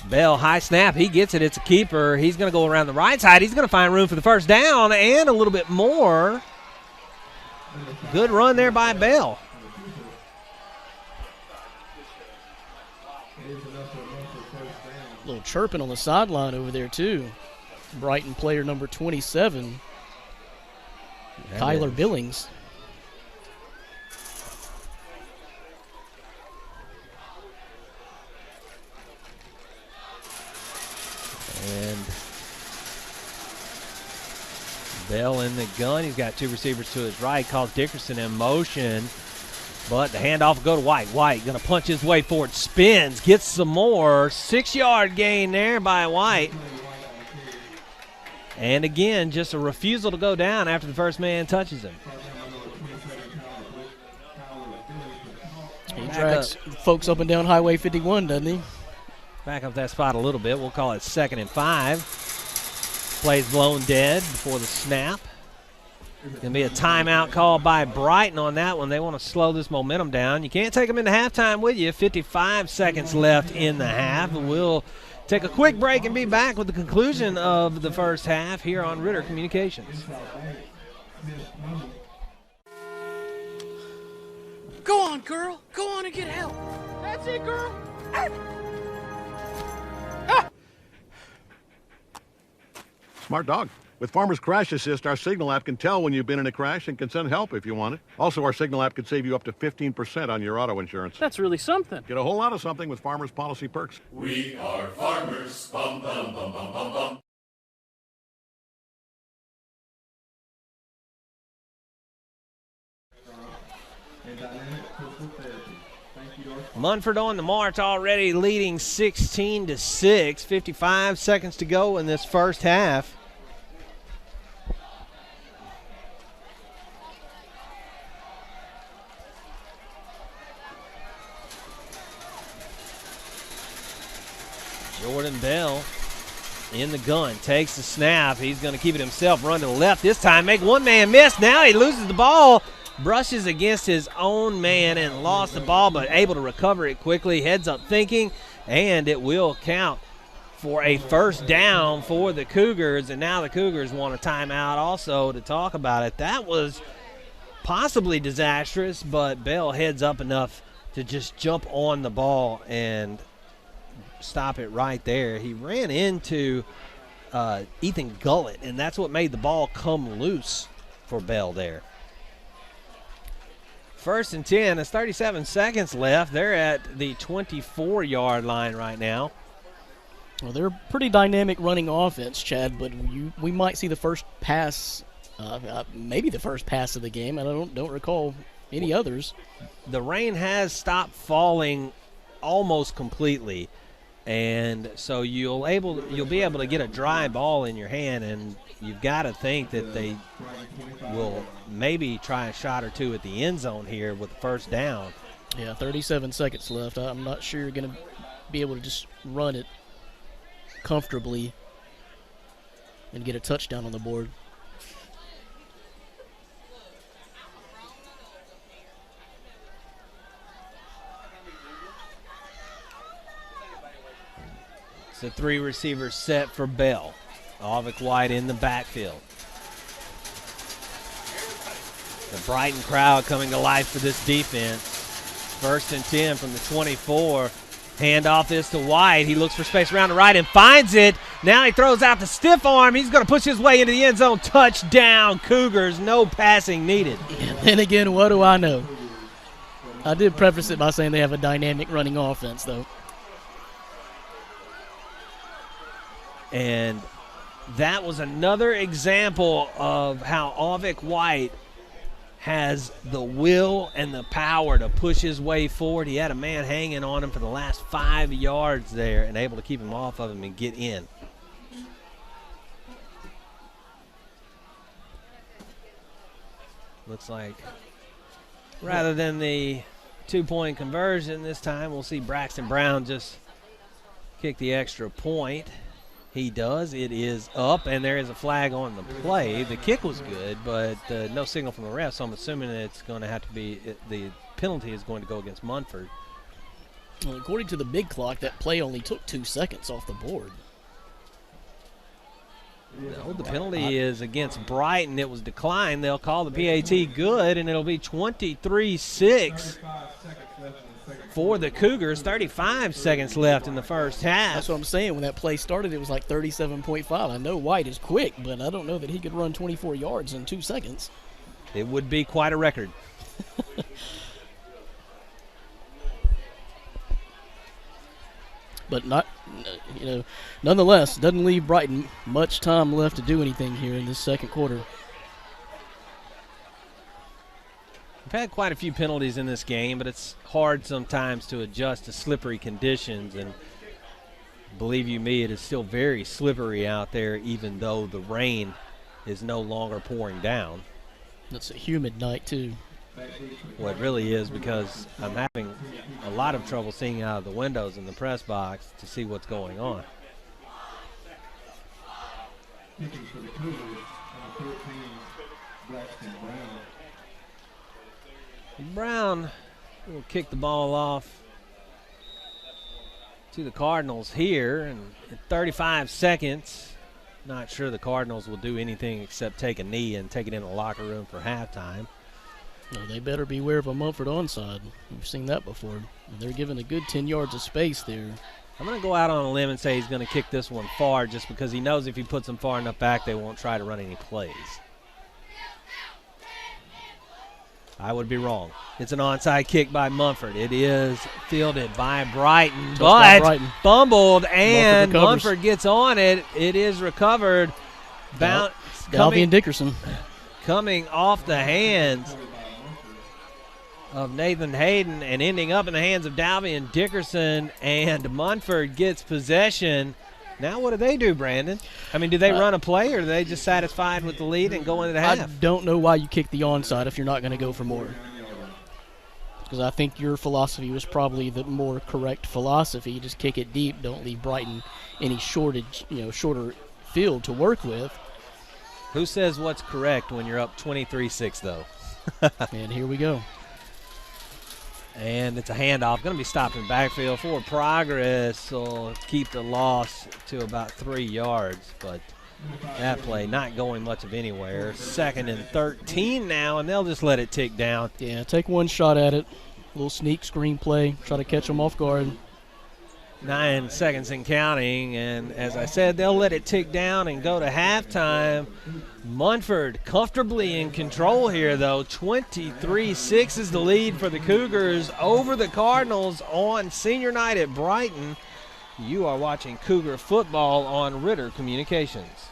Bell, high snap. He gets it. It's a keeper. He's going to go around the right side. He's going to find room for the first down and a little bit more. Good run there by Bell. A little chirping on the sideline over there, too. Brighton player number 27, Kyler Billings. And Bell in the gun. He's got 2 receivers to his right. Calls Dickerson in motion. But the handoff will go to White. White going to punch his way forward. Spins. Gets some more. 6-yard gain there by White. And again, just a refusal to go down after the first man touches him. He drags folks up and down Highway 51, doesn't he? Back up that spot a little bit. We'll call it 2nd and 5. Plays blown dead before the snap. Going to be a timeout called by Brighton on that one. They want to slow this momentum down. You can't take them into halftime with you. 55 seconds left in the half. We'll take a quick break and be back with the conclusion of the first half here on Ritter Communications. Go on, girl. Go on and get help. That's it, girl. Smart dog. With Farmer's Crash Assist, our Signal app can tell when you've been in a crash and can send help if you want it. Also, our Signal app can save you up to 15% on your auto insurance. That's really something. Get a whole lot of something with Farmer's Policy Perks. We are farmers. Bum, bum, bum, bum, bum, bum. Munford on the march already, leading 16-6. 55 seconds to go in this first half. Jordan Bell in the gun, takes the snap. He's going to keep it himself, run to the left this time, make one man miss. Now he loses the ball, brushes against his own man and lost the ball, but able to recover it quickly. Heads up thinking, and it will count for a first down for the Cougars. And now the Cougars want a timeout also to talk about it. That was possibly disastrous, but Bell heads up enough to just jump on the ball and stop it right there. He ran into Ethan Gullett, and that's what made the ball come loose for Bell there. 1st and 10. There's 37 seconds left. They're at the 24-yard line right now. Well, they're a pretty dynamic running offense, Chad, but we might see the first pass, maybe the first pass of the game. I don't recall any others. The rain has stopped falling almost completely. And so you'll be able to get a dry ball in your hand, and you've got to think that they will maybe try a shot or two at the end zone here with the first down. Yeah, 37 seconds left. I'm not sure you're going to be able to just run it comfortably and get a touchdown on the board. It's a 3-receiver set for Bell. Avik White in the backfield. The Brighton crowd coming to life for this defense. 1st and 10 from the 24. Handoff is to White. He looks for space around the right and finds it. Now he throws out the stiff arm. He's going to push his way into the end zone. Touchdown, Cougars. No passing needed. And again, what do I know? I did preface it by saying they have a dynamic running offense, though. And that was another example of how Avik White has the will and the power to push his way forward. He had a man hanging on him for the last 5 yards there and able to keep him off of him and get in. Looks like rather than the 2-point conversion this time, we'll see Braxton Brown just kick the extra point. He does. It is up, and there is a flag on the play. The kick was good, but no signal from the ref, so I'm assuming it's going to have to be the penalty is going to go against Munford. Well, according to the big clock, that play only took 2 seconds off the board. No, the penalty is against Brighton. It was declined. They'll call the PAT good, and it'll be 23-6 for the Cougars. 35 seconds left in the first half. That's what I'm saying. When that play started, it was like 37.5. I know White is quick, but I don't know that he could run 24 yards in 2 seconds. It would be quite a record. But nonetheless, doesn't leave Brighton much time left to do anything here in this second quarter. We've had quite a few penalties in this game, but it's hard sometimes to adjust to slippery conditions. And believe you me, it is still very slippery out there, even though the rain is no longer pouring down. It's a humid night, too. Well, it really is, because I'm having a lot of trouble seeing out of the windows in the press box to see what's going on. Brown will kick the ball off to the Cardinals here, and in 35 seconds, not sure the Cardinals will do anything except take a knee and take it in the locker room for halftime. No, they better beware of a Munford onside. We've seen that before. They're given a good 10 yards of space there. I'm going to go out on a limb and say he's going to kick this one far, just because he knows if he puts them far enough back, they won't try to run any plays. I would be wrong. It's an onside kick by Munford. It is fielded by Brighton, but fumbled, and Munford gets on it. It is recovered. Dalvian Dickerson. Coming off the hands of Nathan Hayden and ending up in the hands of Dalvian Dickerson, and Munford gets possession. Now what do they do, Brandon? I mean, do they run a play, or are they just satisfied with the lead and go into the half? I don't know why you kick the onside if you're not going to go for more. Because I think your philosophy was probably the more correct philosophy. Just kick it deep. Don't leave Brighton any shorter field to work with. Who says what's correct when you're up 23-6, though? And here we go. And it's a handoff. Going to be stopped in the backfield. Forward progress will keep the loss to about 3 yards. But that play not going much of anywhere. 2nd and 13 now, and they'll just let it tick down. Yeah, take one shot at it. A little sneak screen play. Try to catch them off guard. 9 seconds and counting, and as I said, they'll let it tick down and go to halftime. Munford comfortably in control here, though. 23-6 is the lead for the Cougars over the Cardinals on senior night at Brighton. You are watching Cougar football on Ritter Communications.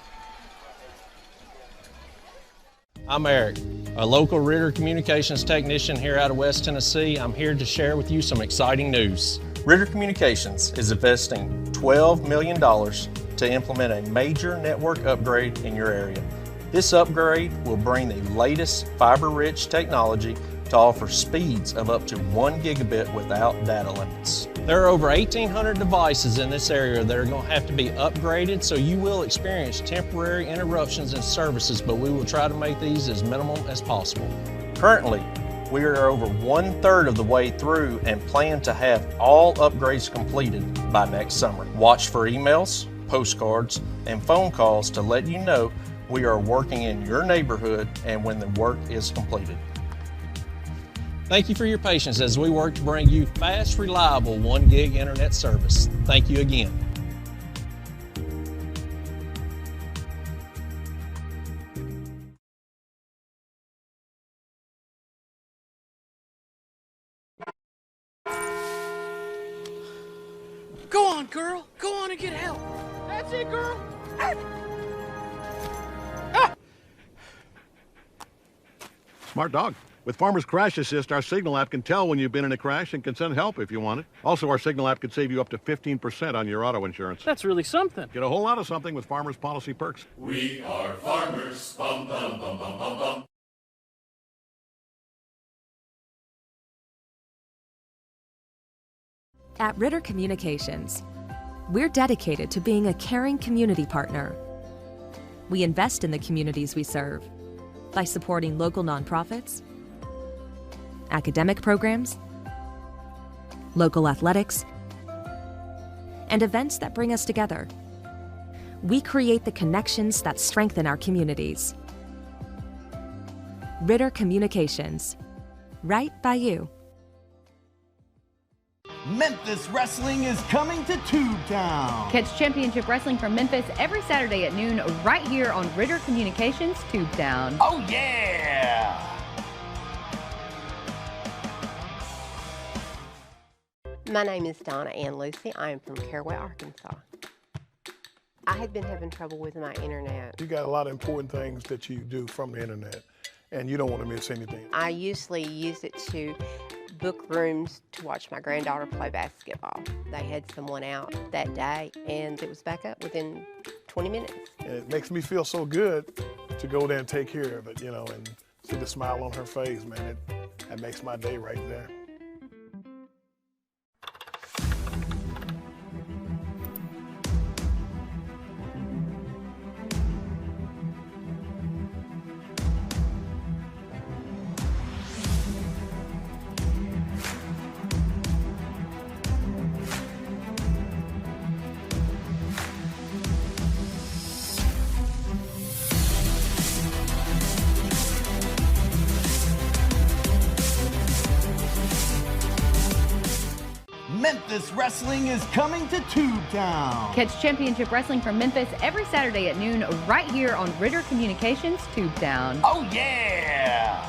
I'm Eric, a local Ritter Communications technician here out of West Tennessee. I'm here to share with you some exciting news. Ritter Communications is investing $12 million to implement a major network upgrade in your area. This upgrade will bring the latest fiber-rich technology to offer speeds of up to 1 gigabit without data limits. There are over 1,800 devices in this area that are going to have to be upgraded, so you will experience temporary interruptions in services, but we will try to make these as minimal as possible. Currently, we are over 1/3 of the way through and plan to have all upgrades completed by next summer. Watch for emails, postcards, and phone calls to let you know we are working in your neighborhood and when the work is completed. Thank you for your patience as we work to bring you fast, reliable 1 gig internet service. Thank you again. Go on, girl. Go on and get help. That's it, girl. Smart dog. With Farmer's Crash Assist, our Signal app can tell when you've been in a crash and can send help if you want it. Also, our Signal app can save you up to 15% on your auto insurance. That's really something. Get a whole lot of something with Farmer's Policy Perks. We are farmers. Bum, bum, bum, bum, bum, bum. At Ritter Communications, we're dedicated to being a caring community partner. We invest in the communities we serve by supporting local nonprofits, academic programs, local athletics, and events that bring us together. We create the connections that strengthen our communities. Ritter Communications, right by you. Memphis Wrestling is coming to Tubetown. Catch Championship Wrestling from Memphis every Saturday at noon right here on Ritter Communications Tubetown. Oh yeah! My name is Donna Ann Lucy. I am from Caraway, Arkansas. I had been having trouble with my internet. You got a lot of important things that you do from the internet, and you don't want to miss anything. I usually use it to book rooms to watch my granddaughter play basketball. They had someone out that day, and it was back up within 20 minutes. And it makes me feel so good to go there and take care of it, you know, and see the smile on her face, man. That makes my day right there. Memphis Wrestling is coming to Tubetown. Catch Championship Wrestling from Memphis every Saturday at noon right here on Ritter Communications Tubetown. Oh yeah!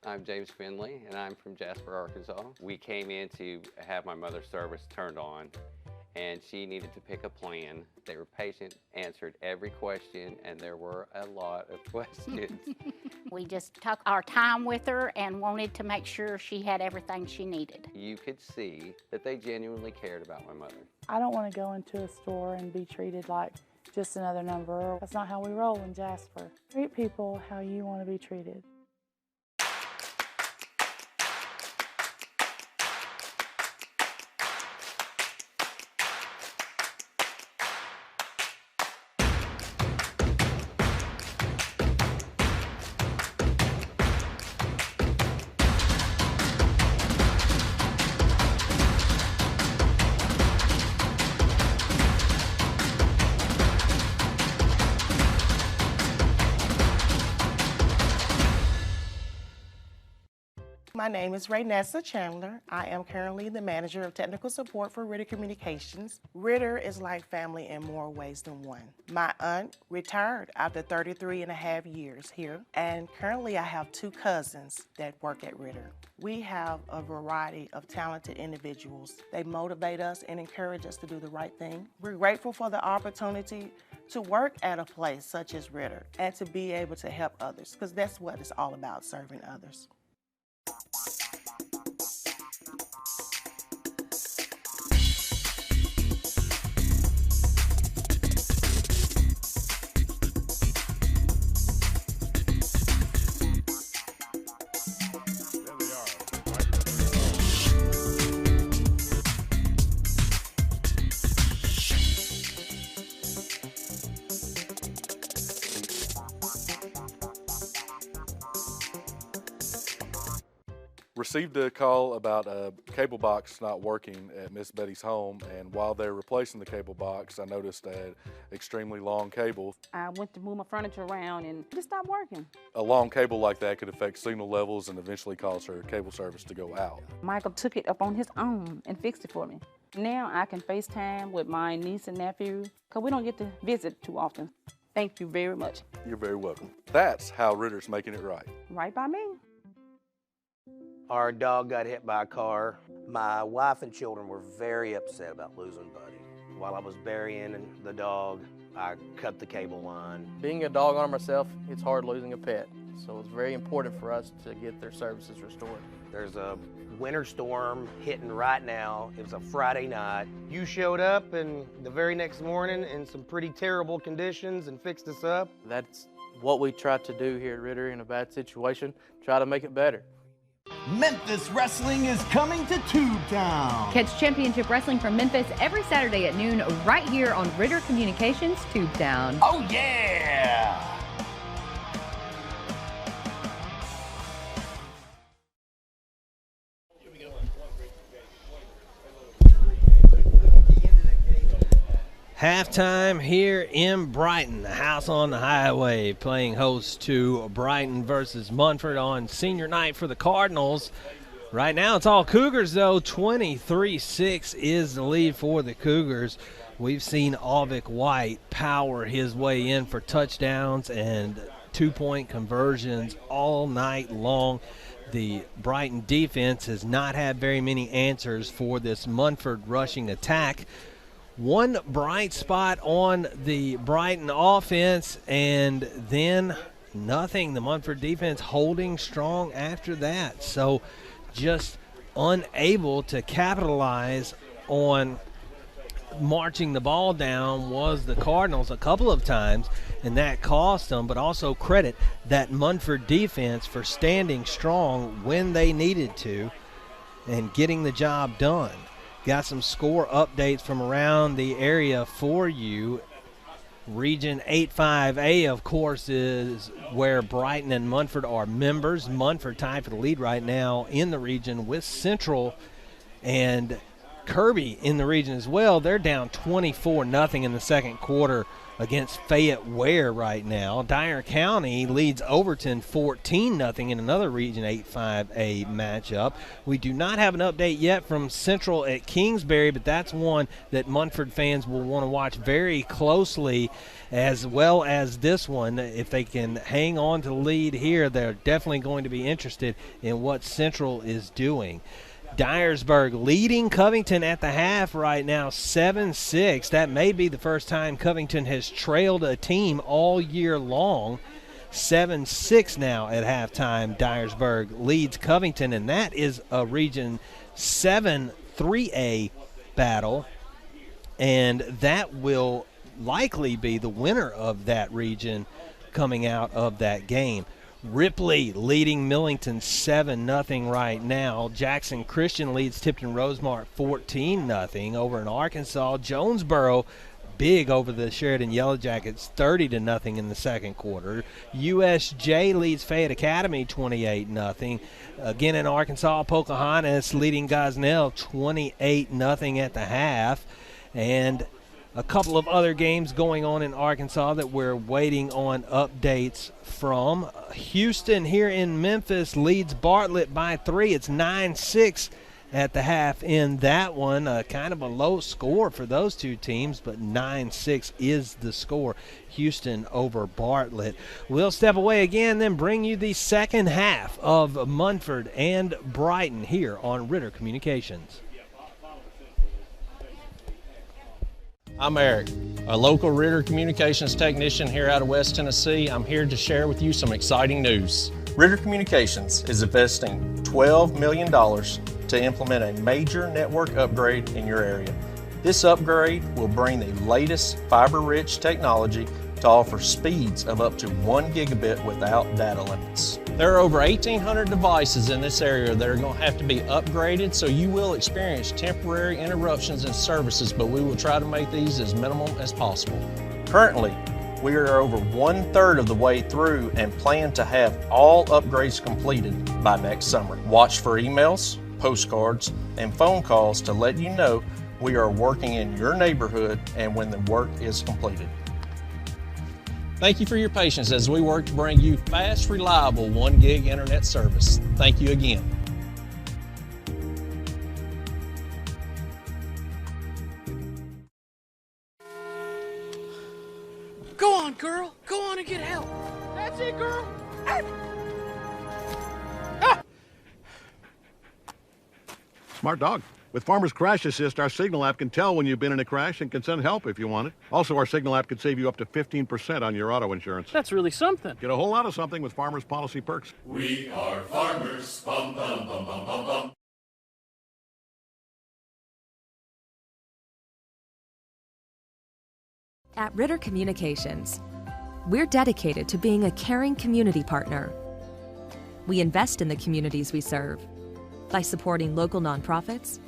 I'm James Finley, and I'm from Jasper, Arkansas. We came in to have my mother's service turned on, and she needed to pick a plan. They were patient, answered every question, and there were a lot of questions. We just took our time with her and wanted to make sure she had everything she needed. You could see that they genuinely cared about my mother. I don't want to go into a store and be treated like just another number. That's not how we roll in Jasper. Treat people how you want to be treated. My name is Raynessa Chandler. I am currently the manager of technical support for Ritter Communications. Ritter is like family in more ways than one. My aunt retired after 33.5 years here, and currently I have 2 cousins that work at Ritter. We have a variety of talented individuals. They motivate us and encourage us to do the right thing. We're grateful for the opportunity to work at a place such as Ritter and to be able to help others, because that's what it's all about, serving others. Received a call about a cable box not working at Miss Betty's home, and while they're replacing the cable box, I noticed a extremely long cable. I went to move my furniture around and it just stopped working. A long cable like that could affect signal levels and eventually cause her cable service to go out. Michael took it up on his own and fixed it for me. Now I can FaceTime with my niece and nephew because we don't get to visit too often. Thank you very much. You're very welcome. That's how Ritter's making it right. Right by me. Our dog got hit by a car. My wife and children were very upset about losing Buddy. While I was burying the dog, I cut the cable line. Being a dog owner myself, it's hard losing a pet. So it's very important for us to get their services restored. There's a winter storm hitting right now. It was a Friday night. You showed up and the very next morning in some pretty terrible conditions and fixed us up. That's what we try to do here at Ritter in a bad situation, try to make it better. Memphis Wrestling is coming to Tubetown. Catch Championship Wrestling from Memphis every Saturday at noon right here on Ritter Communications Tubetown. Oh yeah! Halftime here in Brighton, the house on the highway, playing host to Brighton versus Munford on senior night for the Cardinals. Right now it's all Cougars, though. 23-6 is the lead for the Cougars. We've seen Alvick White power his way in for touchdowns and two-point conversions all night long. The Brighton defense has not had very many answers for this Munford rushing attack. One bright spot on the Brighton offense, and then nothing. The Munford defense holding strong after that. So just unable to capitalize on marching the ball down was the Cardinals a couple of times, and that cost them. But also credit that Munford defense for standing strong when they needed to and getting the job done. Got some score updates from around the area for you. Region 8-5A, of course, is where Brighton and Munford are members. Munford tied for the lead right now in the region with Central and Kirby in the region as well. They're down 24-0 in the second quarter against Fayette Ware right now. Dyer County leads Overton 14-0 in another Region 8-5A matchup. We do not have an update yet from Central at Kingsbury, but that's one that Munford fans will want to watch very closely, as well as this one. If they can hang on to the lead here, they're definitely going to be interested in what Central is doing. Dyersburg leading Covington at the half right now, 7-6. That may be the first time Covington has trailed a team all year long. 7-6 now at halftime. Dyersburg leads Covington, and that is a Region 7 3A battle. And that will likely be the winner of that region coming out of that game. Ripley leading Millington 7-0 right now. Jackson Christian leads Tipton Rosemart 14-0 over in Arkansas. Jonesboro big over the Sheridan Yellow Jackets 30-0 in the second quarter. USJ leads Fayette Academy 28-0. Again in Arkansas, Pocahontas leading Gosnell 28-0 at the half. And a couple of other games going on in Arkansas that we're waiting on updates from. Houston here in Memphis leads Bartlett by 3. It's 9-6 at the half in that one. Kind of a low score for those two teams, but 9-6 is the score. Houston over Bartlett. We'll step away again, then bring you the second half of Munford and Brighton here on Ritter Communications. I'm Eric, a local Ritter Communications technician here out of West Tennessee. I'm here to share with you some exciting news. Ritter Communications is investing $12 million to implement a major network upgrade in your area. This upgrade will bring the latest fiber-rich technology to offer speeds of up to 1 gigabit without data limits. There are over 1,800 devices in this area that are going to have to be upgraded, so you will experience temporary interruptions in services, but we will try to make these as minimal as possible. Currently, We are over 1/3 of the way through and plan to have all upgrades completed by next summer. Watch for emails, postcards, and phone calls to let you know we are working in your neighborhood and when the work is completed. Thank you for your patience as we work to bring you fast, reliable 1 gig internet service. Thank you again. Go on, girl. Go on and get help. That's it, girl. Smart dog. With Farmer's Crash Assist, our Signal app can tell when you've been in a crash and can send help if you want it. Also, our Signal app could save you up to 15% on your auto insurance. That's really something. Get a whole lot of something with Farmer's Policy Perks. We are farmers. Bum, bum, bum, bum, bum, bum. At Ritter Communications, we're dedicated to being a caring community partner. We invest in the communities we serve by supporting local nonprofits,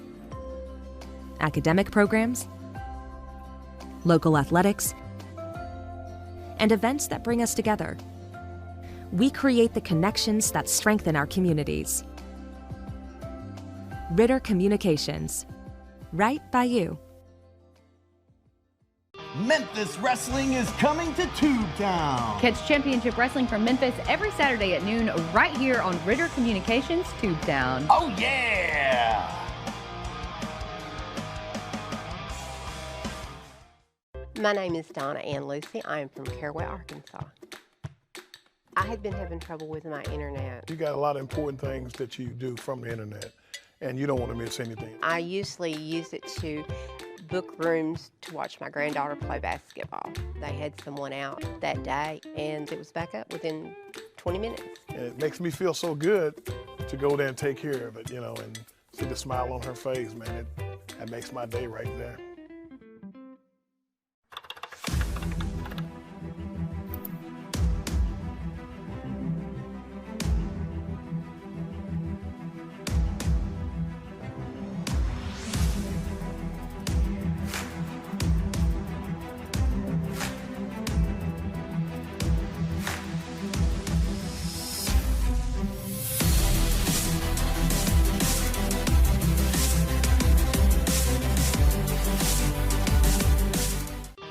academic programs, local athletics, and events that bring us together. We create the connections that strengthen our communities. Ritter Communications, right by you. Memphis Wrestling is coming to Tubetown. Catch championship wrestling from Memphis every Saturday at noon right here on Ritter Communications Tubetown. Oh, yeah! My name is Donna Ann Lucy. I am from Caraway, Arkansas. I had been having trouble with my internet. You got a lot of important things that you do from the internet, and you don't want to miss anything. I usually use it to book rooms to watch my granddaughter play basketball. They had someone out that day, and it was back up within 20 minutes. And it makes me feel so good to go there and take care of it, you know, and see the smile on her face, man. That makes my day right there.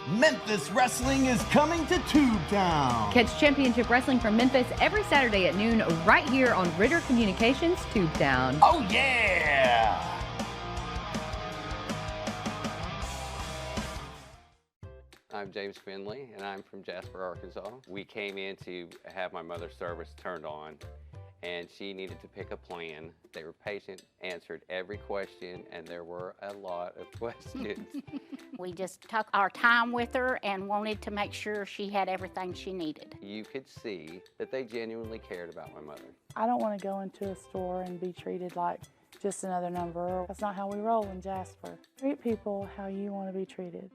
Memphis Wrestling is coming to Tubetown. Catch championship wrestling from Memphis every Saturday at noon right here on Ritter Communications Tubetown. Oh, yeah! I'm James Finley, and I'm from Jasper, Arkansas. We came in to have my mother's service turned on, and she needed to pick a plan. They were patient, answered every question, and there were a lot of questions. We just took our time with her and wanted to make sure she had everything she needed. You could see that they genuinely cared about my mother. I don't want to go into a store and be treated like just another number. That's not how we roll in Jasper. Treat people how you want to be treated.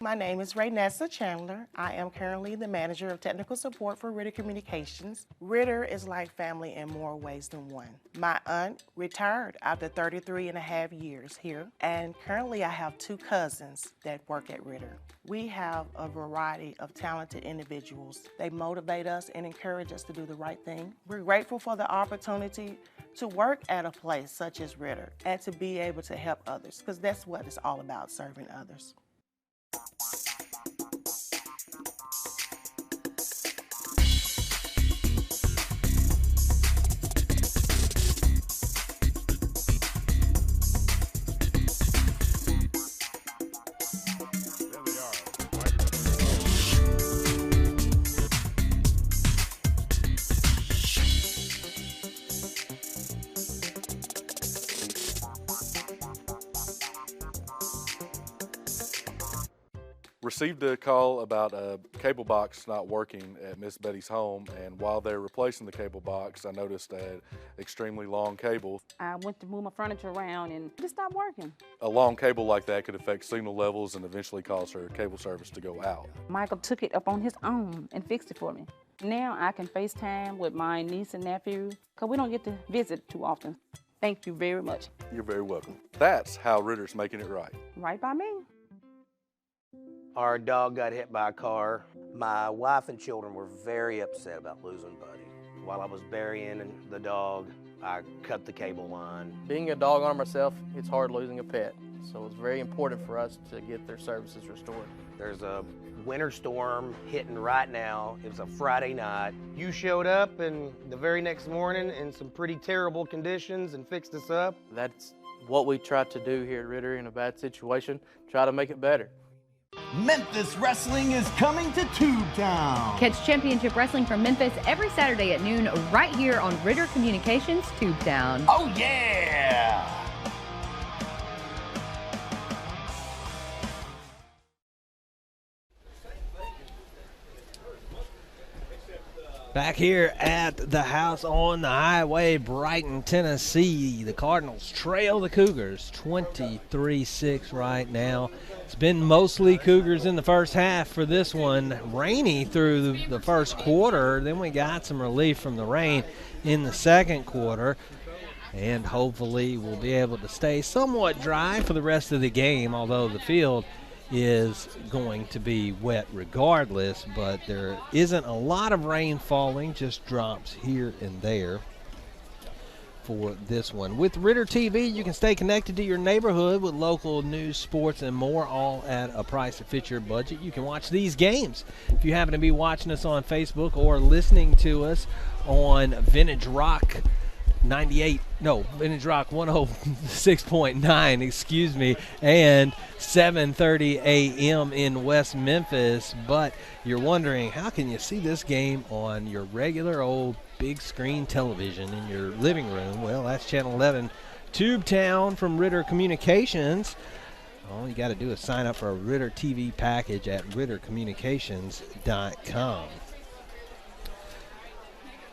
My name is Raynessa Chandler. I am currently the manager of technical support for Ritter Communications. Ritter is like family in more ways than one. My aunt retired after 33.5 years here, and currently I have 2 cousins that work at Ritter. We have a variety of talented individuals. They motivate us and encourage us to do the right thing. We're grateful for the opportunity to work at a place such as Ritter and to be able to help others, because that's what it's all about, serving others. Received a call about a cable box not working at Miss Betty's home, and while they're replacing the cable box, I noticed an extremely long cable. I went to move my furniture around and it just stopped working. A long cable like that could affect signal levels and eventually cause her cable service to go out. Michael took it up on his own and fixed it for me. Now I can FaceTime with my niece and nephew because we don't get to visit too often. Thank you very much. You're very welcome. That's how Ritter's making it right. Right by me. Our dog got hit by a car. My wife and children were very upset about losing Buddy. While I was burying the dog, I cut the cable line. Being a dog owner myself, it's hard losing a pet. So it's very important for us to get their services restored. There's a winter storm hitting right now. It was a Friday night. You showed up and the very next morning in some pretty terrible conditions and fixed us up. That's what we try to do here at Ritter in a bad situation, try to make it better. Memphis Wrestling is coming to Tubetown. Catch Championship Wrestling from Memphis every Saturday at noon right here on Ritter Communications Tubetown. Oh, yeah! Back here at the house on the highway, Brighton, Tennessee. The Cardinals trail the Cougars 23-6 right now. It's been mostly Cougars in the first half for this one. Rainy through the first quarter. Then we got some relief from the rain in the second quarter. And hopefully we'll be able to stay somewhat dry for the rest of the game, although the field is going to be wet regardless, but there isn't a lot of rain falling, just drops here and there for this one. With Ritter TV, you can stay connected to your neighborhood with local news, sports, and more, all at a price that fits your budget. You can watch these games if you happen to be watching us on Facebook or listening to us on Vintage Rock 106.9, excuse me, and 7:30 a.m. in West Memphis. But you're wondering, how can you see this game on your regular old big screen television in your living room? Well, that's Channel 11 Tubetown from Ritter Communications. All you got to do is sign up for a Ritter TV package at rittercommunications.com.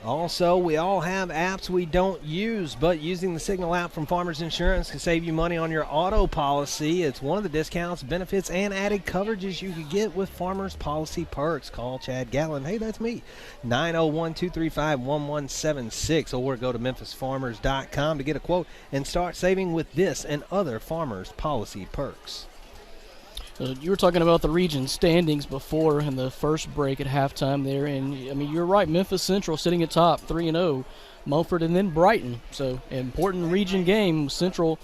Also, we all have apps we don't use, but using the Signal app from Farmers Insurance can save you money on your auto policy. It's one of the discounts, benefits, and added coverages you could get with Farmers Policy Perks. Call Chad Gallen. Hey, that's me. 901-235-1176, or go to memphisfarmers.com to get a quote and start saving with this and other Farmers Policy Perks. You were talking about the region standings before in the first break at halftime there, and I mean, you're right, Memphis Central sitting at top 3-0, Munford and then Brighton. So important region game. Central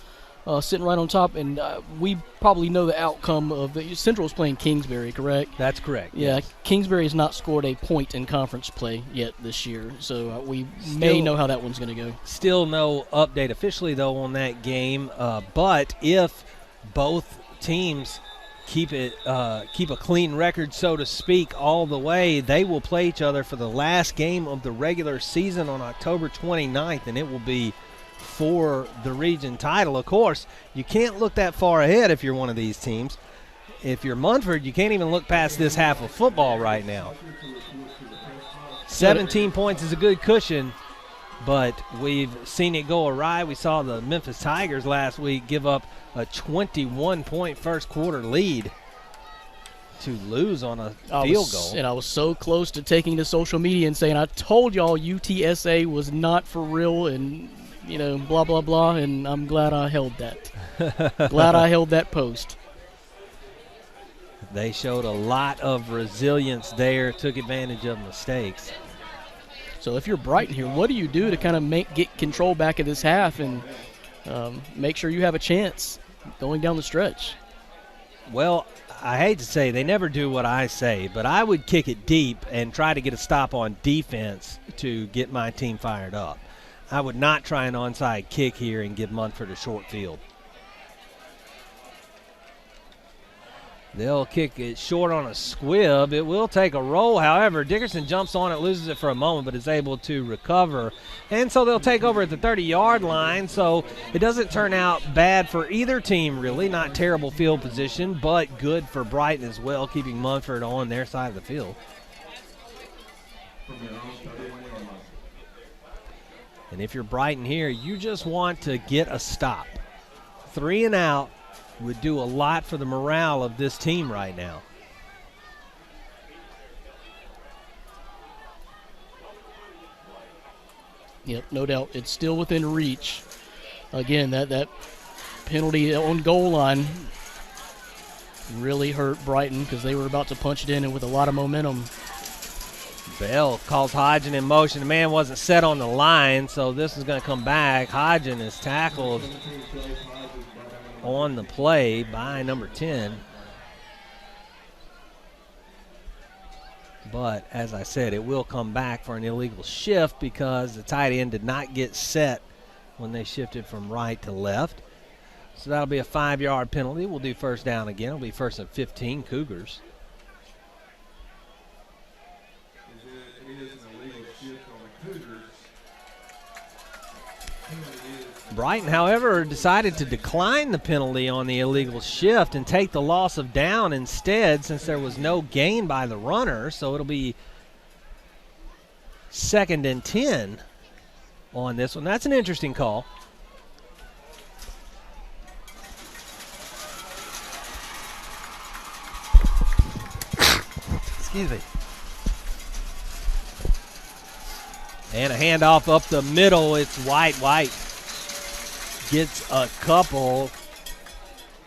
sitting right on top, and we probably know the outcome of the Central's playing Kingsbury, correct? That's correct. Yeah, yes. Kingsbury has not scored a point in conference play yet this year, so we may know how that one's going to go. Still no update officially though on that game, but if both teams keep a clean record, so to speak, all the way, they will play each other for the last game of the regular season on October 29th, and it will be for the region title. Of course, you can't look that far ahead if you're one of these teams. If you're Munford, you can't even look past this half of football right now. 17 points is a good cushion, but we've seen it go awry. We saw the Memphis Tigers last week give up a 21-point first quarter lead to lose on a field goal. And I was so close to taking to social media and saying, I told y'all UTSA was not for real and, you know, blah, blah, blah, and I'm glad I held that. Glad I held that post. They showed a lot of resilience there, took advantage of mistakes. So if you're Brighton here, what do you do to kind of get control back of this half and make sure you have a chance going down the stretch? Well, I hate to say they never do what I say, but I would kick it deep and try to get a stop on defense to get my team fired up. I would not try an onside kick here and give Munford a short field. They'll kick it short on a squib. It will take a roll. However, Dickerson jumps on it, loses it for a moment, but is able to recover. And so they'll take over at the 30-yard line. So it doesn't turn out bad for either team, really. Not terrible field position, but good for Brighton as well, keeping Munford on their side of the field. And if you're Brighton here, you just want to get a stop. 3 and out would do a lot for the morale of this team right now. Yep, no doubt. It's still within reach. Again, that penalty on goal line really hurt Brighton because they were about to punch it in and with a lot of momentum. Bell calls Hodgen in motion. The man wasn't set on the line, so this is going to come back. Hodgen is tackled on the play by number 10. But as I said, it will come back for an illegal shift because the tight end did not get set when they shifted from right to left. So that'll be a 5-yard penalty. We'll do first down again. It'll be first and 15 Cougars. Brighton, however, decided to decline the penalty on the illegal shift and take the loss of down instead since there was no gain by the runner. So it'll be 2nd and 10 on this one. That's an interesting call. Excuse me. And a handoff up the middle. It's White. White gets a couple,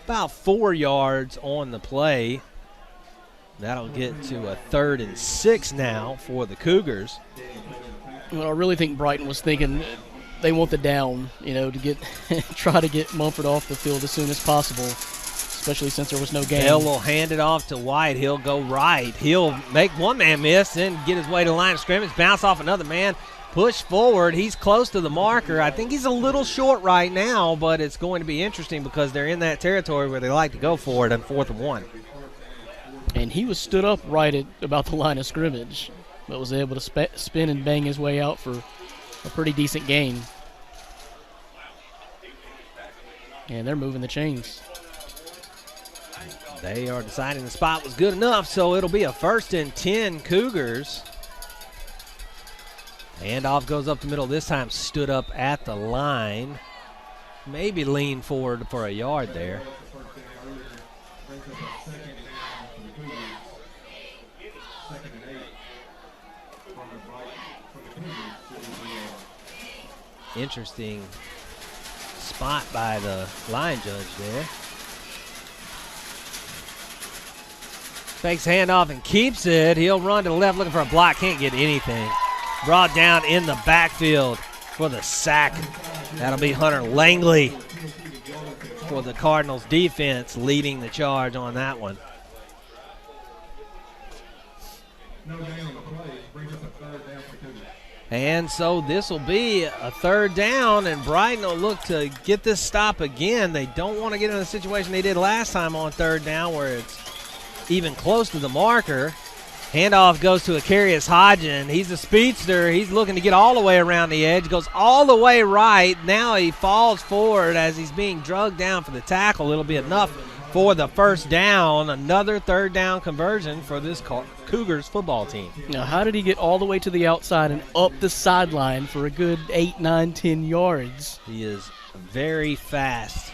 about 4 yards on the play. That'll get to a 3rd and 6 now for the Cougars. Well, I really think Brighton was thinking they want the down, to get try to get Munford off the field as soon as possible, especially since there was no gain. Bell will hand it off to White. He'll go right. He'll make one man miss and get his way to the line of scrimmage, bounce off another man, push forward. He's close to the marker. I think he's a little short right now, but it's going to be interesting because they're in that territory where they like to go for it on 4th and 1. And he was stood up right at about the line of scrimmage, but was able to spin and bang his way out for a pretty decent gain. And they're moving the chains. They are deciding the spot was good enough, so it'll be a 1st and 10 Cougars. Handoff goes up the middle. This time stood up at the line. Maybe leaned forward for a yard there. Interesting spot by the line judge there. Fakes handoff and keeps it. He'll run to the left looking for a block. Can't get anything. Brought down in the backfield for the sack. That'll be Hunter Langley for the Cardinals defense leading the charge on that one. And so this will be a 3rd down, and Brighton will look to get this stop again. They don't want to get in the situation they did last time on 3rd down where it's even close to the marker. Handoff goes to Akarius Hodgen. He's a speedster. He's looking to get all the way around the edge. Goes all the way right. Now he falls forward as he's being drugged down for the tackle. It'll be enough for the 1st down. Another 3rd down conversion for this Cougars football team. Now, how did he get all the way to the outside and up the sideline for a good 8, 9, 10 yards? He is very fast.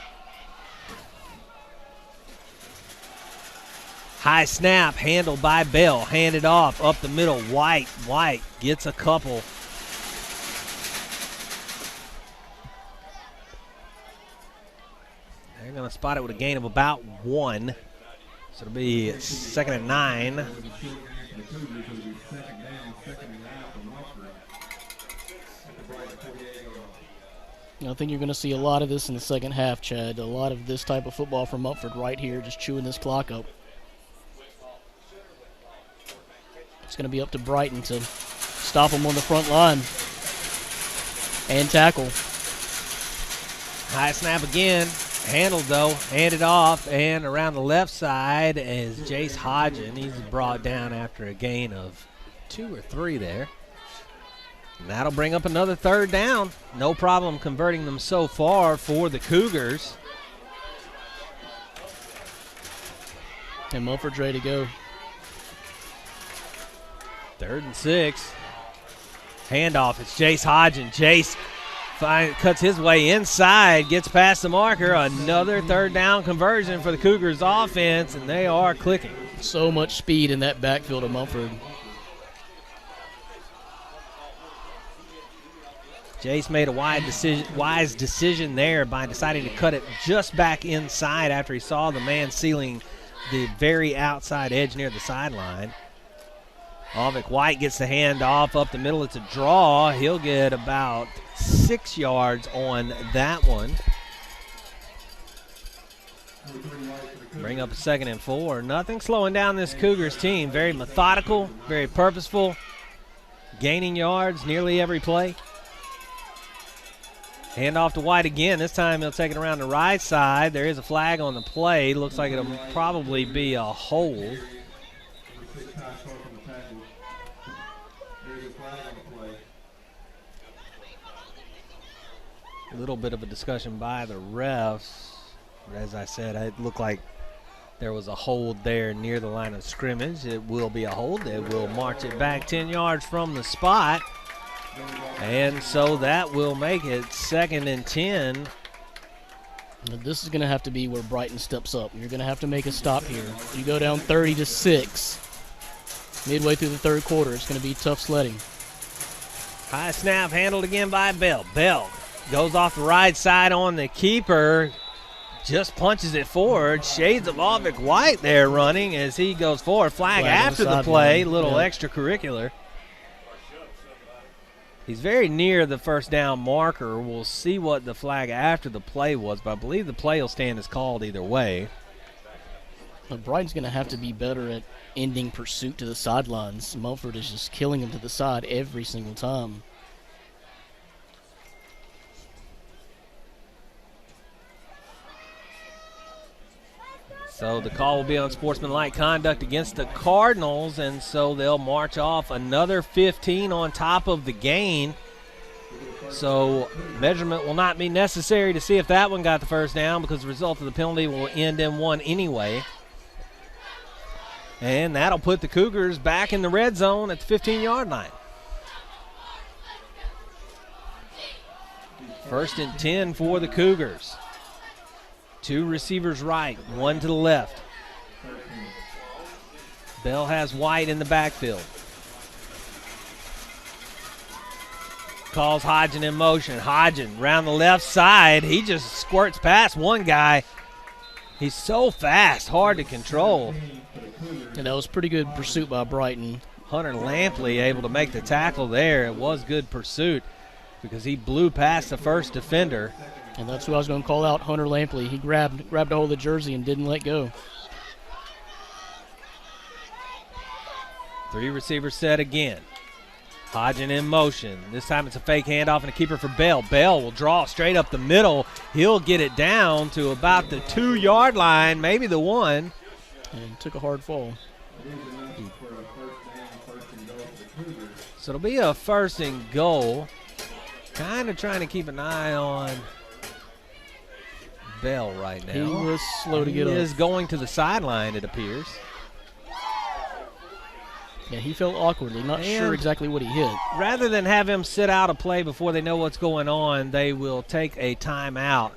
High snap, handled by Bell. Handed off up the middle. White. White gets a couple. They're going to spot it with a gain of about 1. So it'll be 2nd and 9. I think you're going to see a lot of this in the second half, Chad. A lot of this type of football from Munford right here, just chewing this clock up. It's going to be up to Brighton to stop them on the front line and tackle. High snap again. Handled though, handed off, and around the left side is Jace Hodgen. He's brought down after a gain of 2 or 3 there. And that'll bring up another third down. No problem converting them so far for the Cougars. And Munford's ready to go. 3rd and 6. Handoff, it's Jace Hodgen. Jace cuts his way inside, gets past the marker. Another third down conversion for the Cougars offense, and they are clicking. So much speed in that backfield of Munford. Jace made a wise decision there by deciding to cut it just back inside after he saw the man sealing the very outside edge near the sideline. Alvick White gets the handoff up the middle. It's a draw. He'll get about 6 yards on that one. Bring up a 2nd and 4. Nothing slowing down this Cougars team. Very methodical, very purposeful, gaining yards nearly every play. Handoff to White again. This time he'll take it around the right side. There is a flag on the play. Looks like it'll probably be a hold. A little bit of a discussion by the refs. As I said, it looked like there was a hold there near the line of scrimmage. It will be a hold. They will march it back 10 yards from the spot. And so that will make it 2nd and 10. This is going to have to be where Brighton steps up. You're going to have to make a stop here. You go down 30-6. Midway through the 3rd quarter, it's going to be tough sledding. High snap handled again by Bell. Bell goes off the right side on the keeper. Just punches it forward. Shades of Alvick White there running as he goes forward. Flag after the play. Little extracurricular. He's very near the first down marker. We'll see what the flag after the play was, but I believe the play will stand as called either way. But Brighton's going to have to be better at ending pursuit to the sidelines. Munford is just killing him to the side every single time. So the call will be on sportsmanlike conduct against the Cardinals, and so they'll march off another 15 on top of the gain. So measurement will not be necessary to see if that one got the first down because the result of the penalty will end in one anyway. And that'll put the Cougars back in the red zone at the 15-yard line. 1st and 10 for the Cougars. 2 receivers right, 1 to the left. Bell has White in the backfield. Calls Hodgen in motion. Hodgen around the left side. He just squirts past one guy. He's so fast, hard to control. And that was pretty good pursuit by Brighton. Hunter Lampley able to make the tackle there. It was good pursuit because he blew past the first defender. And that's who I was going to call out, Hunter Lampley. He grabbed a hold of the jersey and didn't let go. 3 receivers set again. Hodgen in motion. This time it's a fake handoff and a keeper for Bell. Bell will draw straight up the middle. He'll get it down to about the 2-yard line, maybe the 1. And took a hard fall. So it'll be a 1st and goal. Kind of trying to keep an eye on Bell right now. He was slow to get up. He is going to the sideline, it appears. Yeah, he felt awkwardly, not sure exactly what he hit. Rather than have him sit out a play before they know what's going on, they will take a timeout.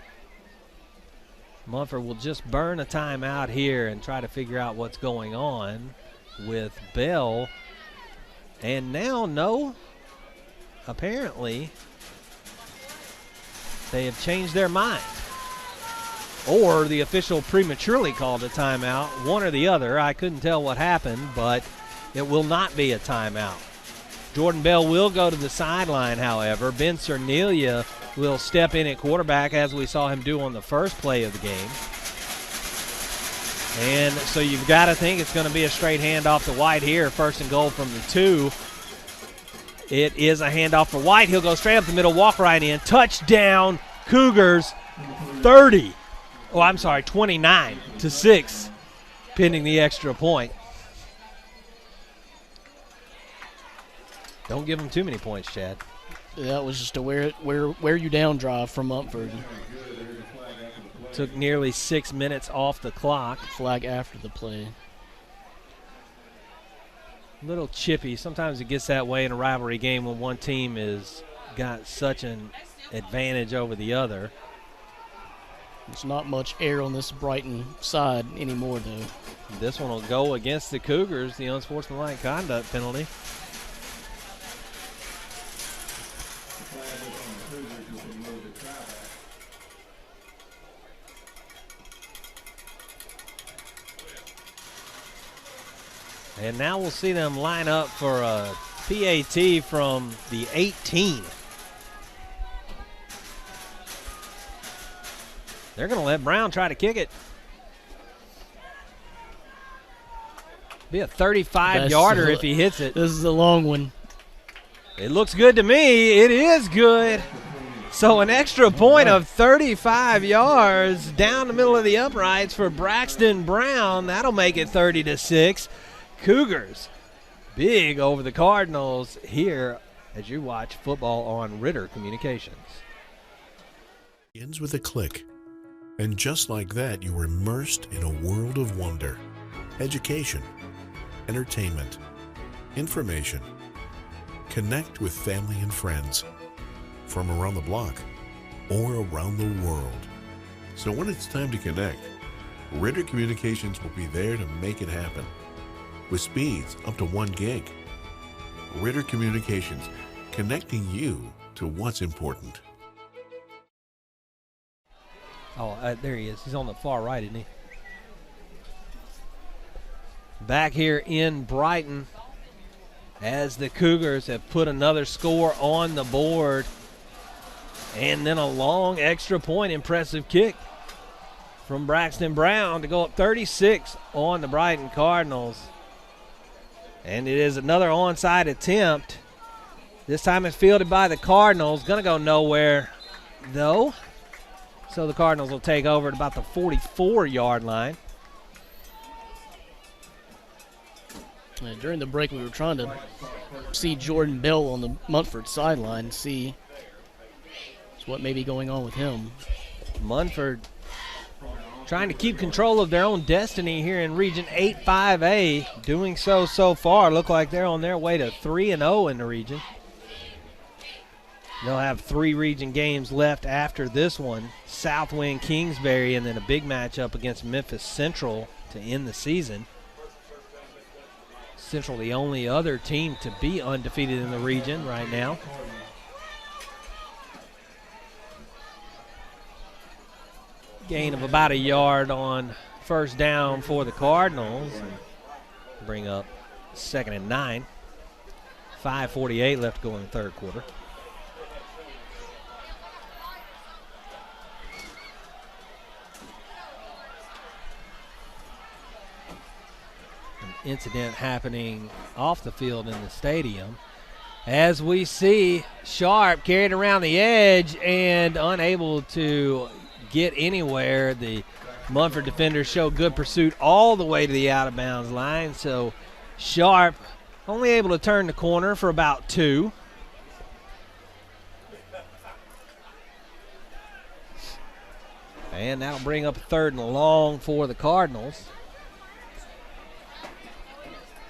Munford will just burn a timeout here and try to figure out what's going on with Bell. And now, apparently, they have changed their mind. Or the official prematurely called a timeout, one or the other. I couldn't tell what happened, but it will not be a timeout. Jordan Bell will go to the sideline, however. Ben Cernelia will step in at quarterback as we saw him do on the first play of the game. And so you've got to think it's going to be a straight handoff to White here. 1st and goal from the 2. It is a handoff for White. He'll go straight up the middle, walk right in. Touchdown, Cougars, 30. Oh, I'm sorry, 29-6, pending the extra point. Don't give them too many points, Chad. That was just a wear you down drive from Munford. Took nearly 6 minutes off the clock. Flag after the play. Little chippy. Sometimes it gets that way in a rivalry game when one team has got such an advantage over the other. There's not much air on this Brighton side anymore, though. This one will go against the Cougars, the unsportsmanlike conduct penalty. And now we'll see them line up for a PAT from the 18. They're going to let Brown try to kick it. Be a 35-yarder if he hits it. This is a long one. It looks good to me. It is good. So an extra point of 35 yards down the middle of the uprights for Braxton Brown. That'll make it 30-6. Cougars big over the Cardinals here as you watch football on Ritter Communications. Begins with a click, and just like that, you were immersed in a world of wonder, education, entertainment, information. Connect with family and friends from around the block or around the world. So when it's time to connect, Ritter Communications will be there to make it happen. With speeds up to 1 gig. Ritter Communications, connecting you to what's important. Oh, there he is. He's on the far right, isn't he? Back here in Brighton as the Cougars have put another score on the board. And then a long extra point, impressive kick from Braxton Brown to go up 36 on the Brighton Cardinals. And it is another onside attempt. This time it's fielded by the Cardinals. Going to go nowhere, though. So the Cardinals will take over at about the 44-yard line. During the break, we were trying to see Jordan Bell on the Munford sideline, see what may be going on with him. Munford trying to keep control of their own destiny here in Region 8-5A. Doing so far. Look like they're on their way to 3-0 in the region. They'll have 3 region games left after this one. Southwind, Kingsbury, and then a big matchup against Memphis Central to end the season. Central the only other team to be undefeated in the region right now. Gain of about a yard on first down for the Cardinals. Bring up 2nd and 9. 5:48 left to go in the third quarter. An incident happening off the field in the stadium. As we see Sharp carried around the edge and unable to get anywhere. The Munford defenders show good pursuit all the way to the out-of-bounds line. So Sharp only able to turn the corner for about 2. And that'll bring up a 3rd and long for the Cardinals.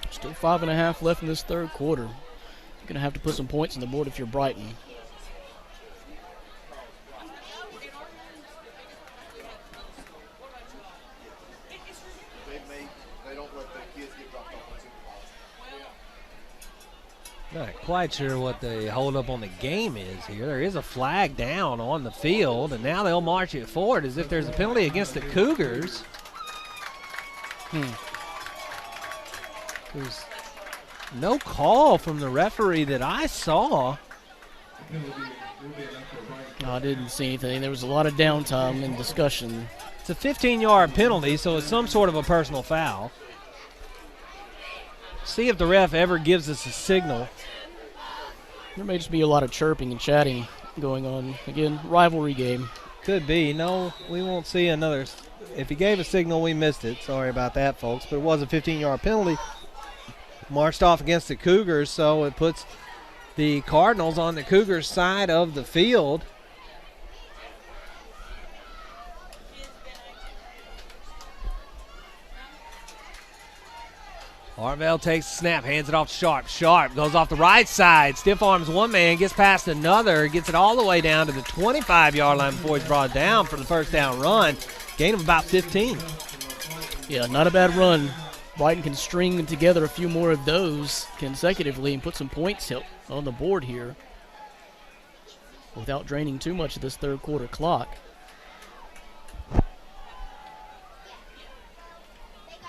Still 5.5 left in this third quarter. You're going to have to put some points on the board if you're Brighton. Not quite sure what the holdup on the game is here. There is a flag down on the field, and now they'll march it forward as if there's a penalty against the Cougars. There's no call from the referee that I saw. I didn't see anything. There was a lot of downtime and discussion. It's a 15-yard penalty, so it's some sort of a personal foul. See if the ref ever gives us a signal. There may just be a lot of chirping and chatting going on. Again, rivalry game. Could be. No, we won't see another. If he gave a signal, we missed it. Sorry about that, folks. But it was a 15-yard penalty. Marched off against the Cougars, so it puts the Cardinals on the Cougars' side of the field. Harvell takes the snap, hands it off to Sharp. Sharp goes off the right side, stiff arms one man, gets past another, gets it all the way down to the 25-yard line before he's brought down for the first down run. Gain of about 15. Yeah, not a bad run. Brighton can string together a few more of those consecutively and put some points on the board here without draining too much of this third quarter clock.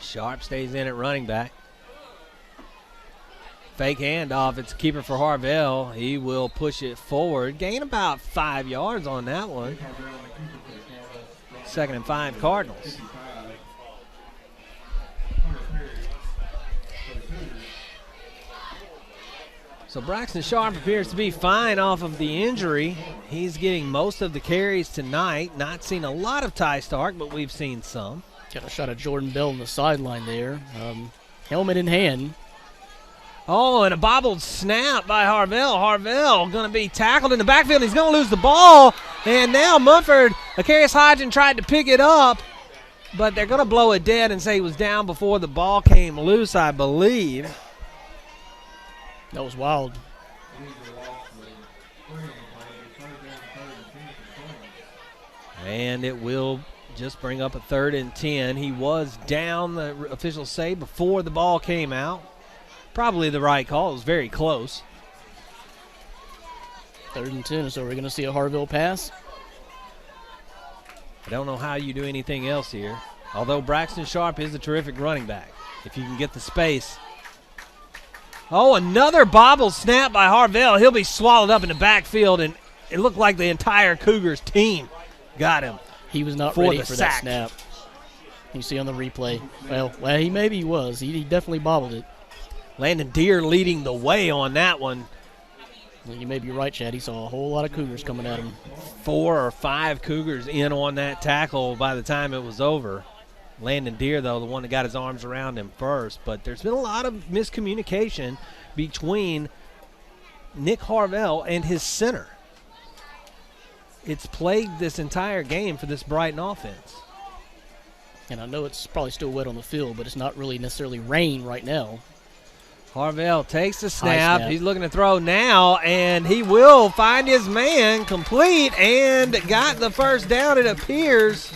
Sharp stays in at running back. Fake handoff. It's a keeper for Harvell. He will push it forward. Gain about 5 yards on that one. 2nd and 5 Cardinals. So Braxton Sharp appears to be fine off of the injury. He's getting most of the carries tonight. Not seen a lot of Ty Stark, but we've seen some. Got a shot at Jordan Bell on the sideline there. Helmet in hand. Oh, and a bobbled snap by Harvell. Harvell going to be tackled in the backfield. He's going to lose the ball. And now Munford, Akarius Hodgin tried to pick it up, but they're going to blow it dead and say he was down before the ball came loose, I believe. That was wild. And it will just bring up a 3rd and 10. He was down, the officials say, before the ball came out. Probably the right call. It was very close. 3rd and 10, so we're going to see a Harvell pass. I don't know how you do anything else here. Although Braxton Sharp is a terrific running back. If you can get the space. Oh, another bobble snap by Harvell. He'll be swallowed up in the backfield, and it looked like the entire Cougars team got him. He was not ready for that snap. You see on the replay. Well, maybe he was. He definitely bobbled it. Landon Deere leading the way on that one. Well, you may be right, Chad. He saw a whole lot of Cougars coming at him. 4 or 5 Cougars in on that tackle by the time it was over. Landon Deere, though, the one that got his arms around him first. But there's been a lot of miscommunication between Nick Harvell and his center. It's plagued this entire game for this Brighton offense. And I know it's probably still wet on the field, but it's not really necessarily rain right now. Harvell takes the snap. He's looking to throw now, and he will find his man complete and got the first down, it appears.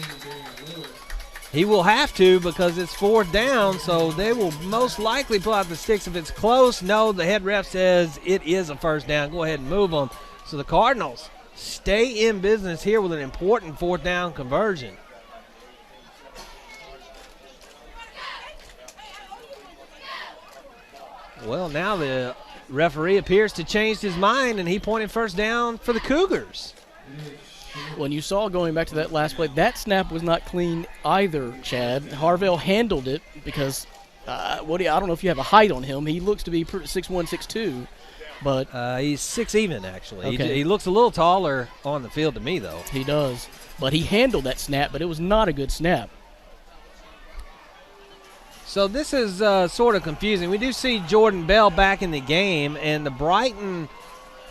He will have to because it's 4th down, so they will most likely pull out the sticks if it's close. No, the head ref says it is a first down. Go ahead and move them. So the Cardinals stay in business here with an important 4th down conversion. Well, now the referee appears to change his mind, and he pointed first down for the Cougars. When you saw going back to that last play, that snap was not clean either, Chad. Harvell handled it because, I don't know if you have a height on him. He looks to be 6'1", 6'2", but he's 6 even, actually. Okay. He looks a little taller on the field to me, though. He does. But he handled that snap, but it was not a good snap. So this is sort of confusing. We do see Jordan Bell back in the game, and the Brighton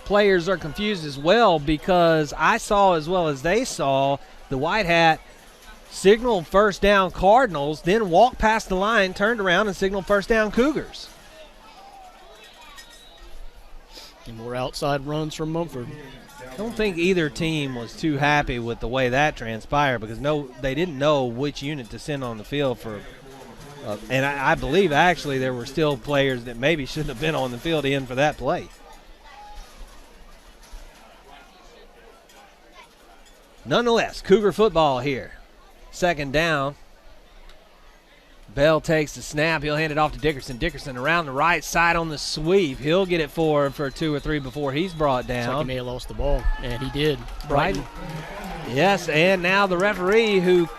players are confused as well because I saw as well as they saw the white hat signal first down Cardinals, then walked past the line, turned around, and signaled first down Cougars. And more outside runs from Munford. I don't think either team was too happy with the way that transpired because they didn't know which unit to send on the field for. And I believe actually there were still players that maybe shouldn't have been on the field in for that play. Nonetheless, Cougar football here. 2nd down. Bell takes the snap. He'll hand it off to Dickerson. Dickerson around the right side on the sweep. He'll get it for 2 or 3 before he's brought down. It's like he may have lost the ball, and he did. Brighton. Yes, and now the referee, who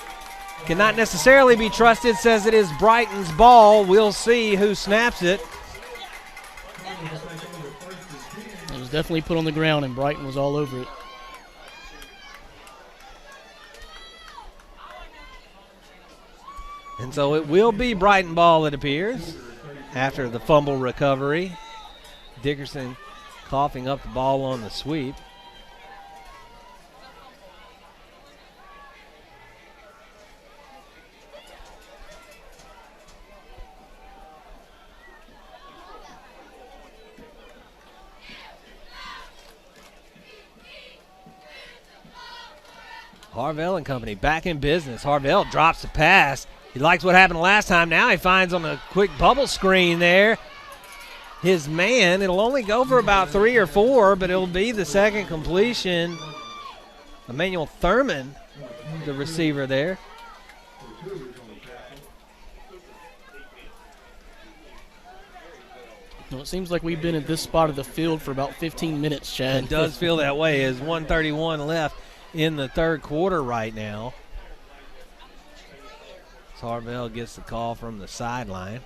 cannot necessarily be trusted, says it is Brighton's ball. We'll see who snaps it. It was definitely put on the ground, and Brighton was all over it. And so it will be Brighton ball, it appears, after the fumble recovery. Dickerson coughing up the ball on the sweep. Harvell and company back in business. Harvell drops the pass. He likes what happened last time. Now he finds on a quick bubble screen there his man. It'll only go for about 3 or 4, but it'll be the second completion. Emmanuel Thurman, the receiver there. Well, it seems like we've been at this spot of the field for about 15 minutes, Chad. It does feel that way. There's 1:31 left in the third quarter right now. Harvell gets the call from the sideline.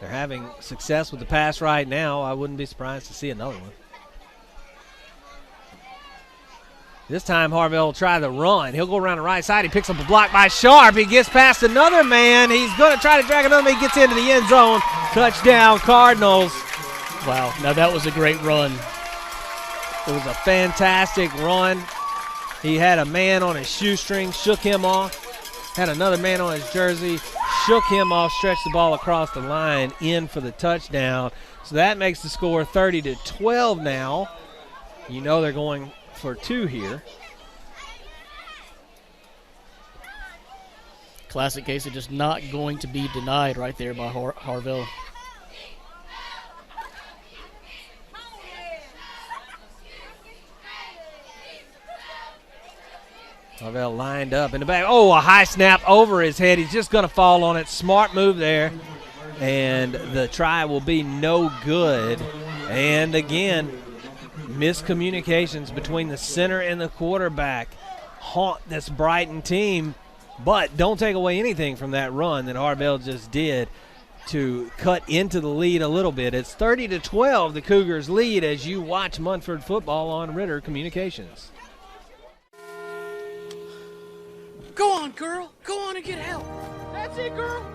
They're having success with the pass right now. I wouldn't be surprised to see another one. This time Harvell will try the run. He'll go around the right side. He picks up a block by Sharp. He gets past another man. He's going to try to drag another man. He gets into the end zone. Touchdown, Cardinals. Wow, now that was a great run. It was a fantastic run. He had a man on his shoestring, shook him off. Had another man on his jersey, shook him off, stretched the ball across the line, in for the touchdown. So that makes the score 30-12 now. You know they're going for 2 here. Classic case of just not going to be denied right there by Harvell. Harvell lined up in the back. Oh, a high snap over his head. He's just going to fall on it. Smart move there. And the try will be no good. And again, miscommunications between the center and the quarterback haunt this Brighton team. But don't take away anything from that run that Harvell just did to cut into the lead a little bit. It's 30-12, the Cougars lead, as you watch Munford football on Ritter Communications. Go on, girl. Go on and get help. That's it, girl.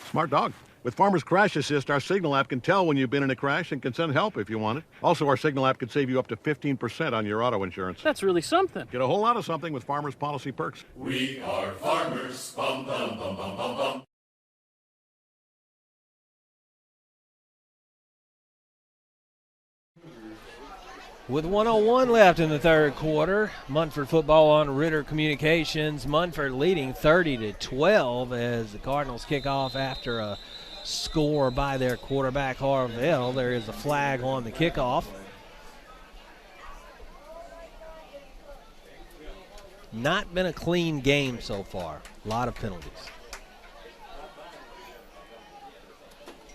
Smart dog. With Farmer's Crash Assist, our Signal app can tell when you've been in a crash and can send help if you want it. Also, our Signal app can save you up to 15% on your auto insurance. That's really something. Get a whole lot of something with Farmer's Policy Perks. We are farmers. Bum, bum, bum, bum, bum, bum. With 1:01 left in the third quarter, Munford football on Ritter Communications. Munford leading 30-12 as the Cardinals kick off after a score by their quarterback, Harvell. There is a flag on the kickoff. Not been a clean game so far. A lot of penalties.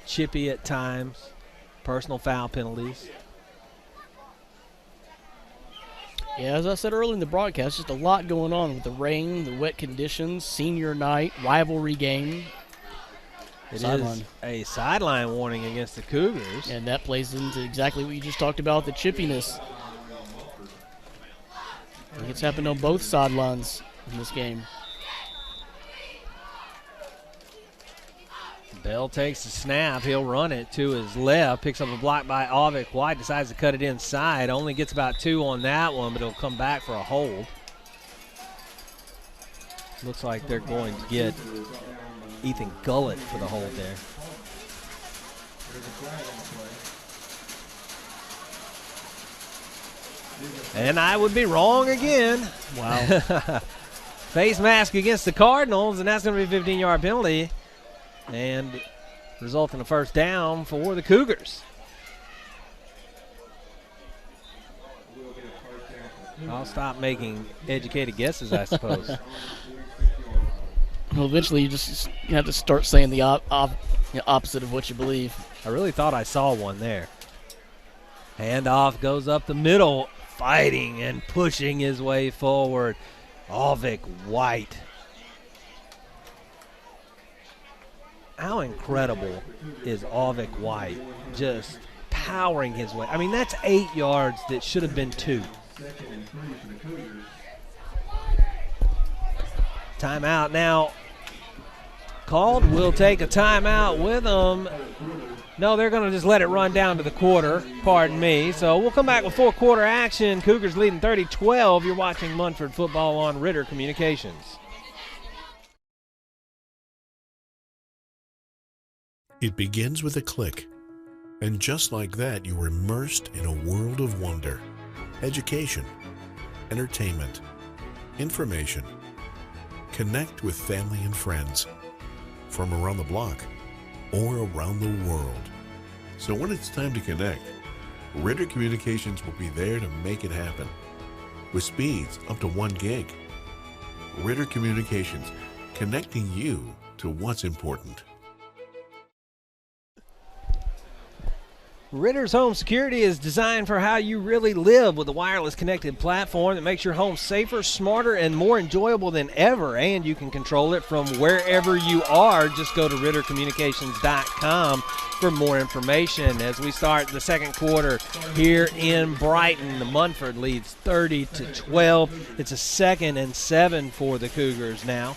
Chippy at times. Personal foul penalties. Yeah, as I said earlier in the broadcast, just a lot going on with the rain, the wet conditions, senior night, rivalry game. It is a sideline warning against the Cougars. And that plays into exactly what you just talked about, the chippiness. I think it's happened on both sidelines in this game. Bell takes the snap. He'll run it to his left. Picks up a block by Avik White. Decides to cut it inside. Only gets about 2 on that one, but he'll come back for a hold. Looks like they're going to get Ethan Gullett for the hold there. And I would be wrong again. Wow. Face mask against the Cardinals, and that's going to be a 15-yard penalty. And result in a first down for the Cougars. I'll stop making educated guesses, I suppose. Well, eventually you have to start saying the opposite of what you believe. I really thought I saw one there. Handoff goes up the middle, fighting and pushing his way forward. Avik White. How incredible is Avik White? Just powering his way. I mean, that's 8 yards that should have been 2. Timeout now called. We'll take a timeout with them. No, they're going to just let it run down to the quarter. Pardon me. So we'll come back with 4-quarter action. Cougars leading 30-12. You're watching Munford football on Ritter Communications. It begins with a click. And just like that, you're immersed in a world of wonder. Education, entertainment, information. Connect with family and friends from around the block or around the world. So when it's time to connect, Ritter Communications will be there to make it happen. With speeds up to 1 gig. Ritter Communications, connecting you to what's important. Ritter's Home Security is designed for how you really live with a wireless connected platform that makes your home safer, smarter, and more enjoyable than ever. And you can control it from wherever you are. Just go to RitterCommunications.com for more information. As we start the second quarter here in Brighton, the Munford leads 30-12. It's a 2nd and 7 for the Cougars now.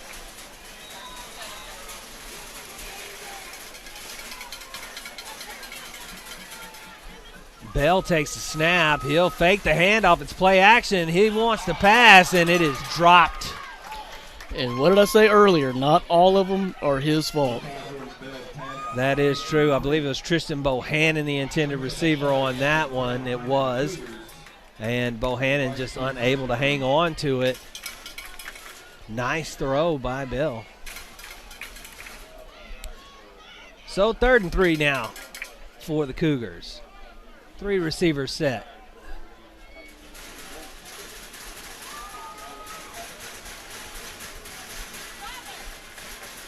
Bell takes the snap. He'll fake the handoff. It's play action. He wants to pass, and it is dropped. And what did I say earlier? Not all of them are his fault. That is true. I believe it was Tristan Bohannon, the intended receiver on that one. It was. And Bohannon just unable to hang on to it. Nice throw by Bell. So 3rd and 3 now for the Cougars. 3 receivers set.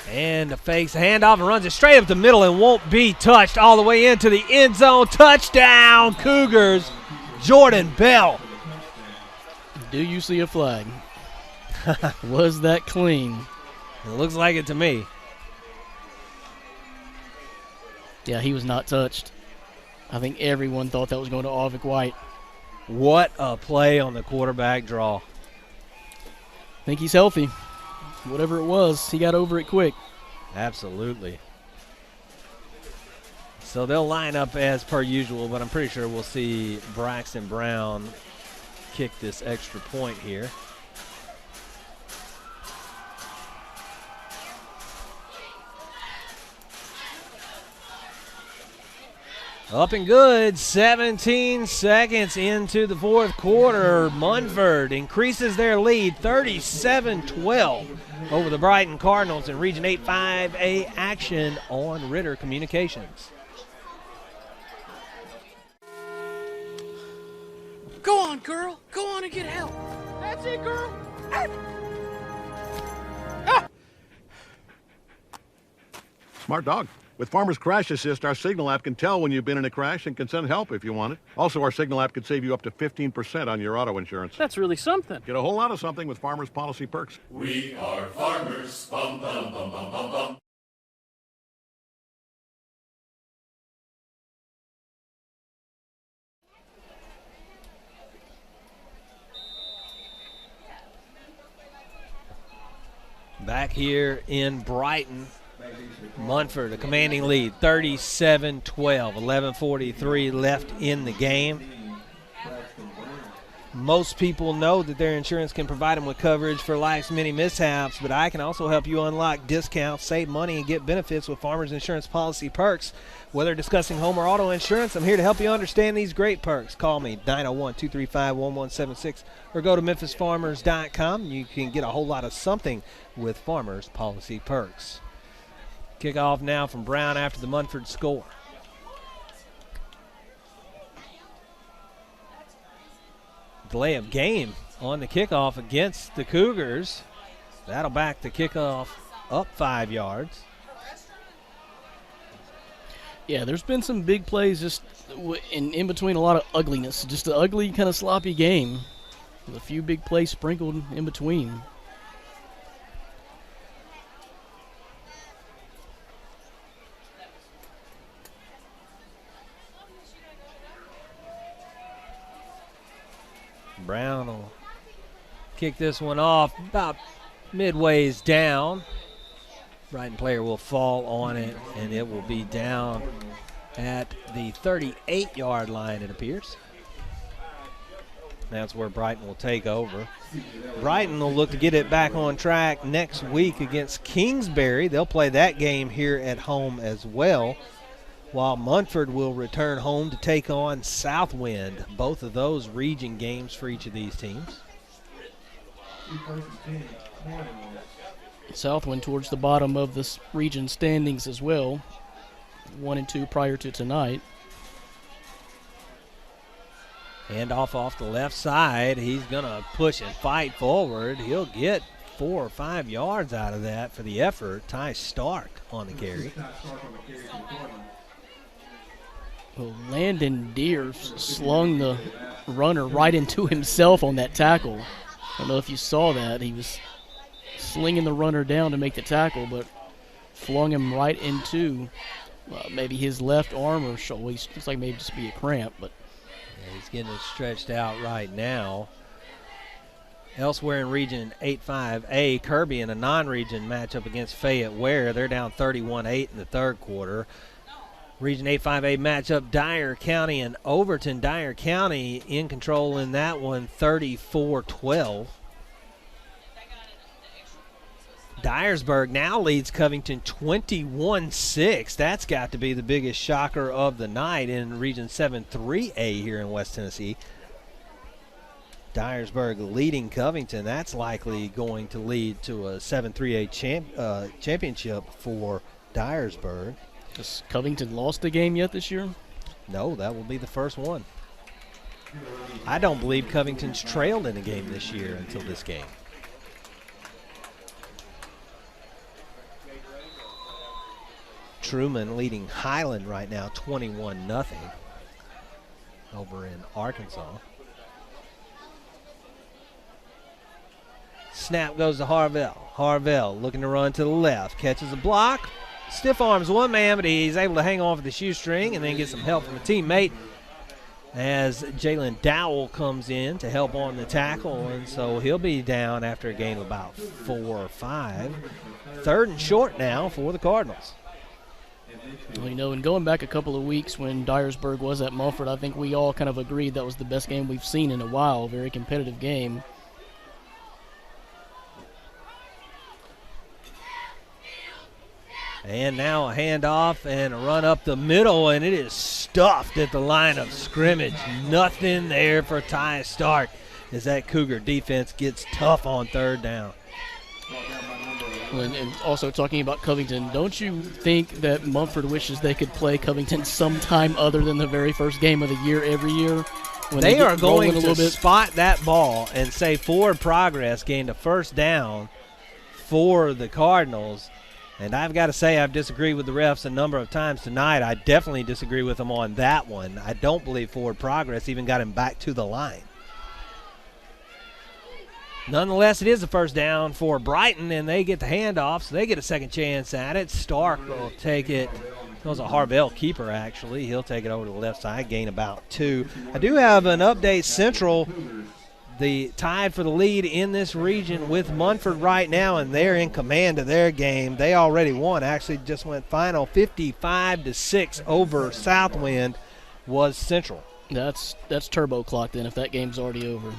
And fakes a handoff and runs it straight up the middle and won't be touched all the way into the end zone. Touchdown, Cougars. Jordan Bell. Do you see a flag? Was that clean? It looks like it to me. Yeah, he was not touched. I think everyone thought that was going to Avik White. What a play on the quarterback draw. I think he's healthy. Whatever it was, he got over it quick. Absolutely. So they'll line up as per usual, but I'm pretty sure we'll see Braxton Brown kick this extra point here. Up and good, 17 seconds into the 4th quarter. Munford increases their lead 37-12 over the Brighton Cardinals in Region 8 5A action on Ritter Communications. Go on, girl. Go on and get help. That's it, girl. Smart dog. With Farmer's Crash Assist, our Signal app can tell when you've been in a crash and can send help if you want it. Also, our Signal app could save you up to 15% on your auto insurance. That's really something. Get a whole lot of something with Farmer's Policy Perks. We are farmers. Bum, bum, bum, bum, bum, bum. Back here in Brighton, Munford, a commanding lead, 37-12, 11:43 left in the game. Most people know that their insurance can provide them with coverage for life's many mishaps, but I can also help you unlock discounts, save money, and get benefits with Farmers Insurance Policy Perks. Whether discussing home or auto insurance, I'm here to help you understand these great perks. Call me, 901-235-1176, or go to memphisfarmers.com. You can get a whole lot of something with Farmers Policy Perks. Kickoff now from Brown after the Munford score. Delay of game on the kickoff against the Cougars. That'll back the kickoff up 5 yards. Yeah, there's been some big plays just in between, a lot of ugliness. Just an ugly, kind of sloppy game with a few big plays sprinkled in between. Brown will kick this one off about midways down. Brighton player will fall on it, and it will be down at the 38-yard line, it appears. That's where Brighton will take over. Brighton will look to get it back on track next week against Kingsbury. They'll play that game here at home as well, while Munford will return home to take on Southwind. Both of those region games for each of these teams. Southwind towards the bottom of this region standings as well. 1 and 2 prior to tonight. Handoff off the left side. He's going to push and fight forward. He'll get 4 or 5 yards out of that for the effort. Ty Stark on the carry. Well, Landon Deere slung the runner right into himself on that tackle. I don't know if you saw that. He was slinging the runner down to make the tackle, but flung him right into maybe his left arm or shoulder. He looks like maybe just be a cramp, but yeah, he's getting it stretched out right now. Elsewhere in Region 8-5A, Kirby in a non-region matchup against Fayette Ware. They're down 31-8 in the third quarter. Region 8-5A matchup, Dyer County and Overton. Dyer County in control in that one, 34-12. Dyersburg now leads Covington 21-6. That's got to be the biggest shocker of the night in Region 7-3A here in West Tennessee. Dyersburg leading Covington. That's likely going to lead to a 7-3A championship for Dyersburg. Has Covington lost a game yet this year? No, that will be the first one. I don't believe Covington's trailed in a game this year until this game. Truman leading Highland right now 21-0 over in Arkansas. Snap goes to Harvell. Harvell looking to run to the left. Catches a block. Stiff arms one man, but he's able to hang on for the shoestring and then get some help from a teammate as Jalen Dowell comes in to help on the tackle, and so he'll be down after a gain of about 4 or 5. 3rd and short now for the Cardinals. Well, you know, and going back a couple of weeks when Dyersburg was at Munford, I think we all kind of agreed that was the best game we've seen in a while. Very competitive game. And now a handoff and a run up the middle, and it is stuffed at the line of scrimmage. Nothing there for Ty Stark as that Cougar defense gets tough on 3rd down. And also talking about Covington, don't you think that Munford wishes they could play Covington sometime other than the very first game of the year every year? They are going to spot that ball and say forward progress, gained a 1st down for the Cardinals. And I've got to say I've disagreed with the refs a number of times tonight. I definitely disagree with them on that one. I don't believe forward progress even got him back to the line. Nonetheless, it is a 1st down for Brighton, and they get the handoff, so they get a second chance at it. Stark will take it. It was a Harvell keeper, actually. He'll take it over to the left side, gain about 2. I do have an update. Central, the tied for the lead in this region with Munford right now, and they're in command of their game. They already won. Actually, just went final 55-6 over Southwind was Central. That's turbo clock then if that game's already over.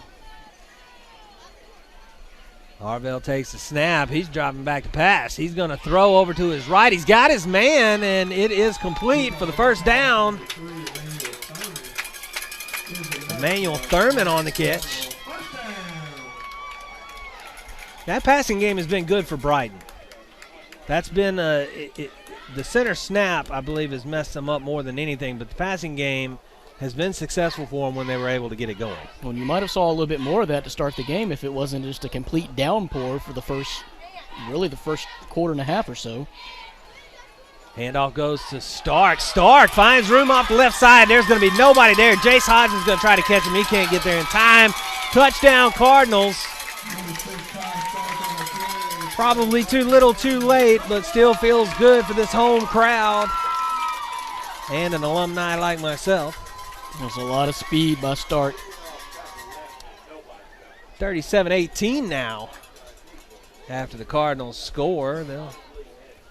Harvell takes the snap. He's dropping back to pass. He's going to throw over to his right. He's got his man, and it is complete for the 1st down. Emmanuel Thurman on the catch. That passing game has been good for Brighton. That's been the center snap, I believe, has messed them up more than anything, but the passing game has been successful for them when they were able to get it going. Well, you might have saw a little bit more of that to start the game if it wasn't just a complete downpour for the first quarter and a half or so. Handoff goes to Stark. Stark finds room off the left side. There's going to be nobody there. Jace Hodgson's going to try to catch him. He can't get there in time. Touchdown, Cardinals. Probably too little too late, but still feels good for this home crowd and an alumni like myself. There's a lot of speed by Stark. 37-18 now. After the Cardinals score, they'll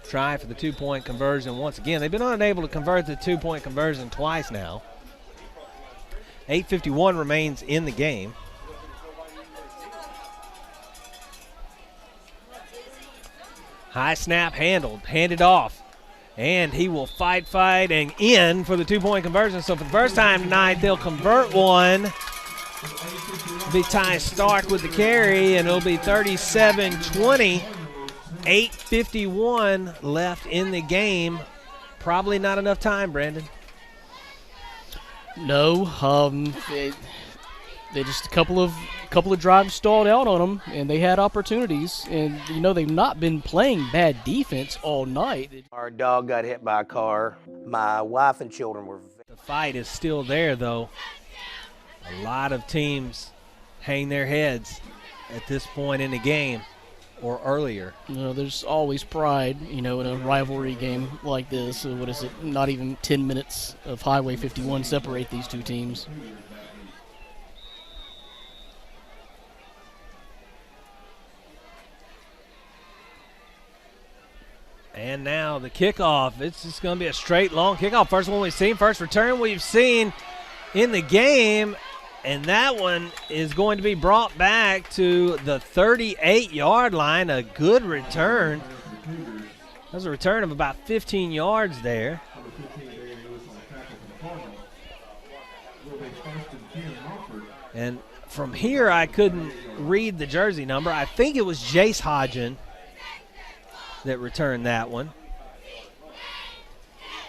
try for the two-point conversion once again. They've been unable to convert the two-point conversion twice now. 8:51 remains in the game. High snap handled, handed off, and he will fight, and in for the two-point conversion. So for the first time tonight, they'll convert one. It'll be Ty Stark with the carry, and it'll be 37-20. 8:51 left in the game. Probably not enough time, Brandon. No, they just a couple of drives stalled out on them, and they had opportunities. And you know they've not been playing bad defense all night. Our dog got hit by a car. My wife and children were. The fight is still there, though. A lot of teams hang their heads at this point in the game or earlier. You know, there's always pride, you know, in a rivalry game like this. So what is it? Not even 10 minutes of Highway 51 separate these two teams. And now the kickoff. It's just going to be a straight, long kickoff. First one we've seen, first return we've seen in the game. And that one is going to be brought back to the 38-yard line. A good return. That was a return of about 15 yards there. And from here, I couldn't read the jersey number. I think it was Jace Hodgen that returned that one.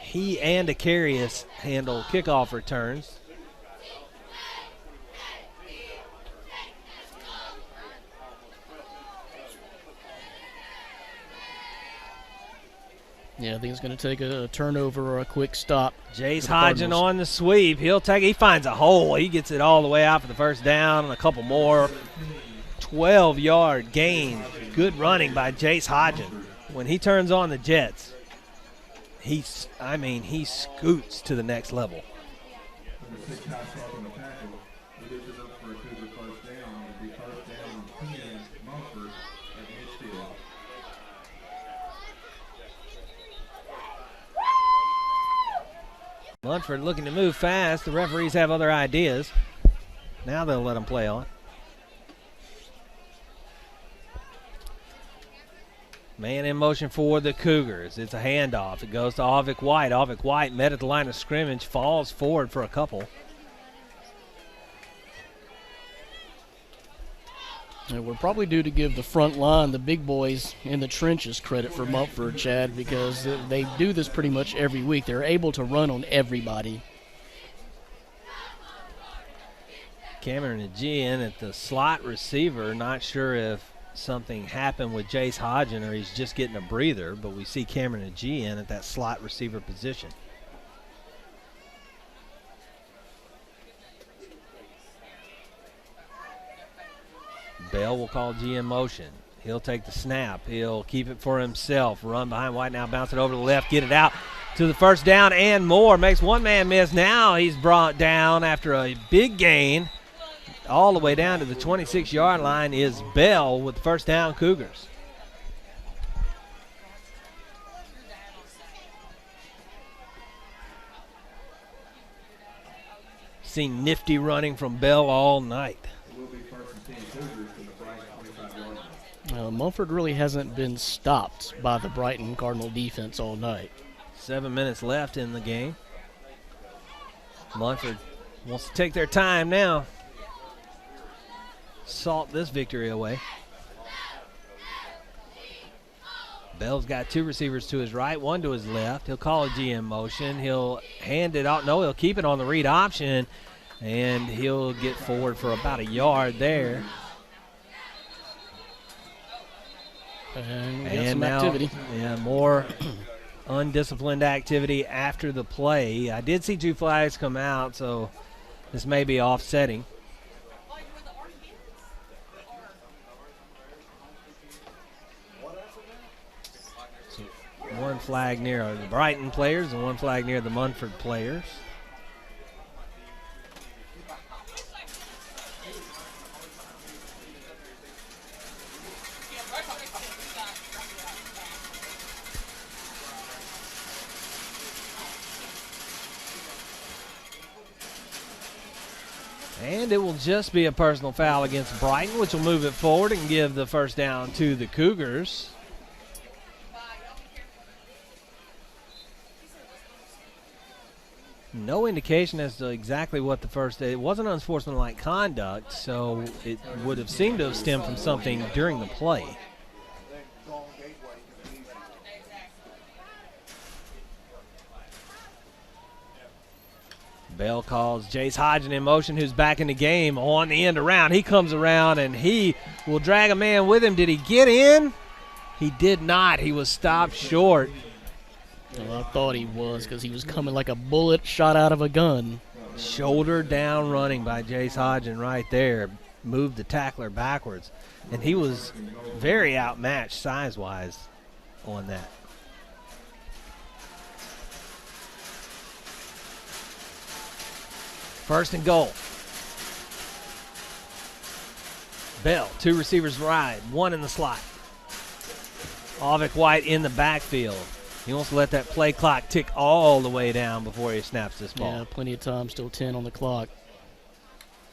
He and Acarius handle kickoff returns. Yeah, I think it's going to take a turnover or a quick stop. Jace Hodgen on the sweep. He finds a hole. He gets it all the way out for the first down and a couple more. 12-yard gain. Good running by Jace Hodgen. When he turns on the Jets, he scoots to the next level. Munford looking to move fast. The referees have other ideas. Now they'll let him play on. Man in motion for the Cougars. It's a handoff. It goes to Avik White. Avik White met at the line of scrimmage, falls forward for a couple. And we're probably due to give the front line, the big boys in the trenches, credit for Munford, Chad, because they do this pretty much every week. They're able to run on everybody. Cameron Aegean at the slot receiver. Not sure if something happened with Jace Hodgen or he's just getting a breather, but we see Cameron Aegean at that slot receiver position. Bell will call G in motion. He'll take the snap. He'll keep it for himself. Run behind White now, bounce it over to the left, get it out to the first down and more. Makes one man miss. Now he's brought down after a big gain. All the way down to the 26-yard line is Bell with the first down Cougars. Seen nifty running from Bell all night. Munford really hasn't been stopped by the Brighton Cardinal defense all night. 7 minutes left in the game. Munford wants to take their time now. Salt this victory away. Bell's got two receivers to his right, one to his left. He'll call a GM motion. He'll hand it out. No, he'll keep it on the read option, and he'll get forward for about a yard there. And some now, activity. Yeah, more undisciplined activity after the play. I did see two flags come out, so this may be offsetting. So one flag near the Brighton players and one flag near the Munford players. And it will just be a personal foul against Brighton, which will move it forward and give the first down to the Cougars. No indication as to exactly what the first, it wasn't unsportsmanlike conduct, so it would have seemed to have stemmed from something during the play. Bell calls Jace Hodgen in motion, who's back in the game on the end around. He comes around and he will drag a man with him. Did he get in? He did not. He was stopped short. Well, I thought he was because he was coming like a bullet shot out of a gun. Shoulder down running by Jace Hodgen right there. Moved the tackler backwards. And he was very outmatched size-wise on that. First and goal. Bell, 2 receivers wide, 1 in the slot. Alvick White in the backfield. He wants to let that play clock tick all the way down before he snaps this ball. Yeah, plenty of time, still 10 on the clock.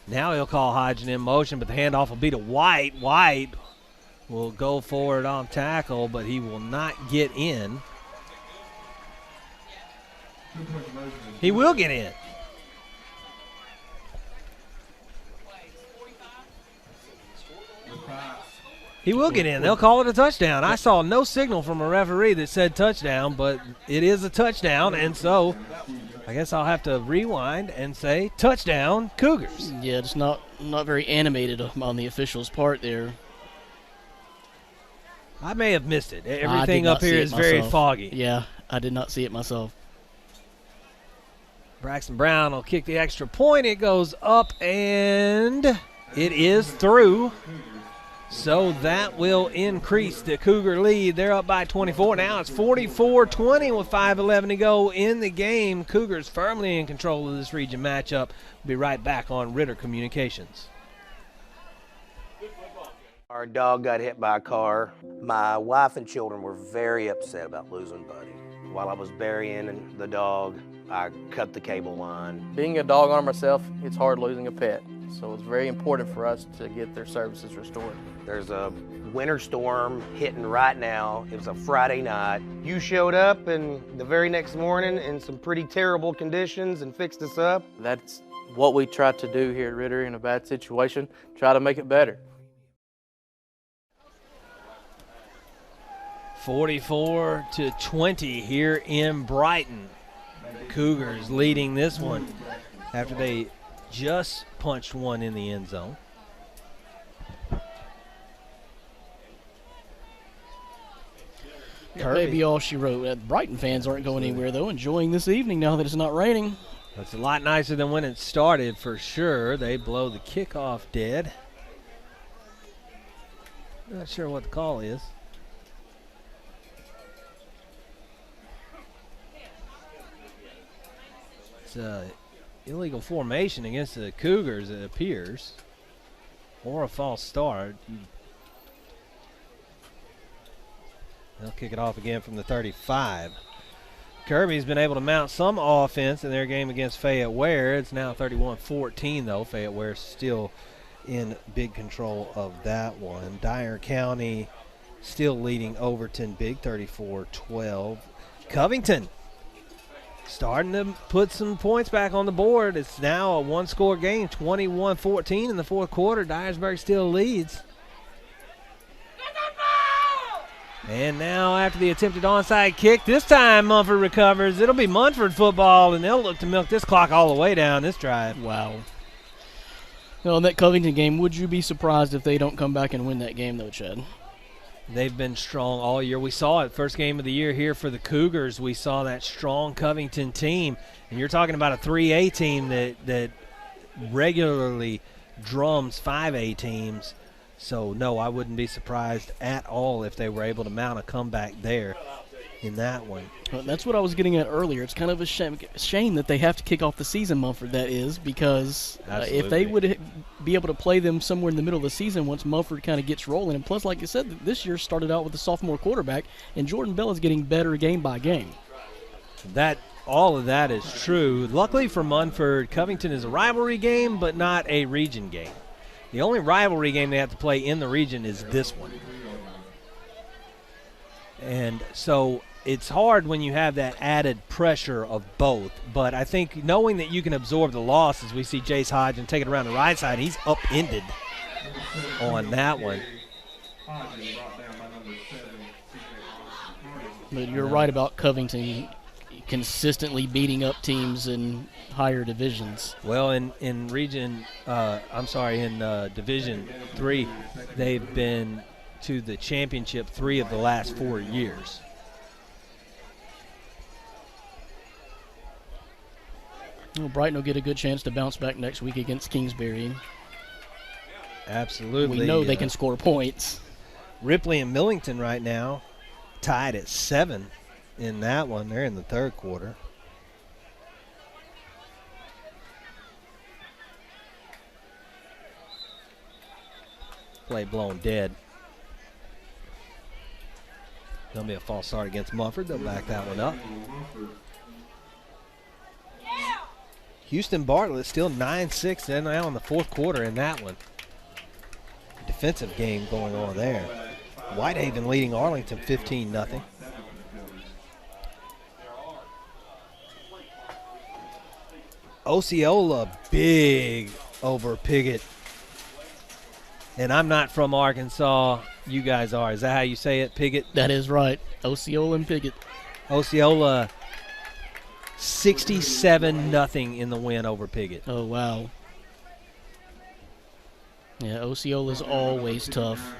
Now he'll call Hodgen in motion, but the handoff will be to White. White will go forward on tackle, but he will not get in. He will get in. He will get in. They'll call it a touchdown. I saw no signal from a referee that said touchdown, but it is a touchdown, and so I guess I'll have to rewind and say touchdown, Cougars. Yeah, it's not very animated on the official's part there. I may have missed it. Everything up here is very foggy. Yeah, I did not see it myself. Braxton Brown will kick the extra point. It goes up, and it is through. So that will increase the Cougar lead. They're up by 24. Now it's 44-20 with 5:11 to go in the game. Cougars firmly in control of this region matchup. We'll be right back on Ritter Communications. Our dog got hit by a car. My wife and children were very upset about losing Buddy. While I was burying the dog, I cut the cable line. Being a dog owner myself, it's hard losing a pet. So it's very important for us to get their services restored. There's a winter storm hitting right now. It was a Friday night. You showed up and the very next morning in some pretty terrible conditions and fixed us up. That's what we try to do here at Ritter in a bad situation, try to make it better. 44-20 here in Brighton. Cougars leading this one after they just punched one in the end zone. That may be all she wrote. Brighton fans aren't going anywhere, though, enjoying this evening now that it's not raining. That's a lot nicer than when it started, for sure. They blow the kickoff dead. Not sure what the call is. It's illegal formation against the Cougars, it appears, or a false start. They'll kick it off again from the 35. Kirby's been able to mount some offense in their game against Fayette Ware. It's now 31-14, though. Fayette Ware still in big control of that one. Dyer County still leading Overton big, 34-12. Covington starting to put some points back on the board. It's now a one-score game, 21-14 in the fourth quarter. Dyersburg still leads. And now after the attempted onside kick, this time Munford recovers. It'll be Munford football, and they'll look to milk this clock all the way down this drive. Wow. Well, in that Covington game, would you be surprised if they don't come back and win that game, though, Chad? They've been strong all year. We saw it first game of the year here for the Cougars. We saw that strong Covington team. And you're talking about a 3A team that regularly drums 5A teams. So, no, I wouldn't be surprised at all if they were able to mount a comeback there in that one. Well, that's what I was getting at earlier. It's kind of a shame that they have to kick off the season, Munford, that is, because if they would be able to play them somewhere in the middle of the season once Munford kind of gets rolling. And plus, like you said, this year started out with a sophomore quarterback, and Jordan Bell is getting better game by game. That All of that is true. Luckily for Munford, Covington is a rivalry game, but not a region game. The only rivalry game they have to play in the region is this one. And so it's hard when you have that added pressure of both. But I think knowing that you can absorb the loss, as we see Jace Hodgson take it around the right side, he's upended on that one. But you're right about Covington consistently beating up teams in higher divisions. Well, in Division 3, they've been to the championship 3 of the last 4 years. Well, Brighton will get a good chance to bounce back next week against Kingsbury. Absolutely. We know they can score points. Ripley and Millington right now tied at 7 in that one. They're in the third quarter. Play blown dead. There'll be a false start against Munford. They'll back that one up. Houston Bartlett still 9-6. They're now in the fourth quarter in that one. Defensive game going on there. Whitehaven leading Arlington 15-0. Osceola big over Piggott. And I'm not from Arkansas. You guys are. Is that how you say it, Piggott? That is right. Osceola and Piggott. Osceola 67-0 in the win over Piggott. Oh, wow. Yeah, Osceola's always tough.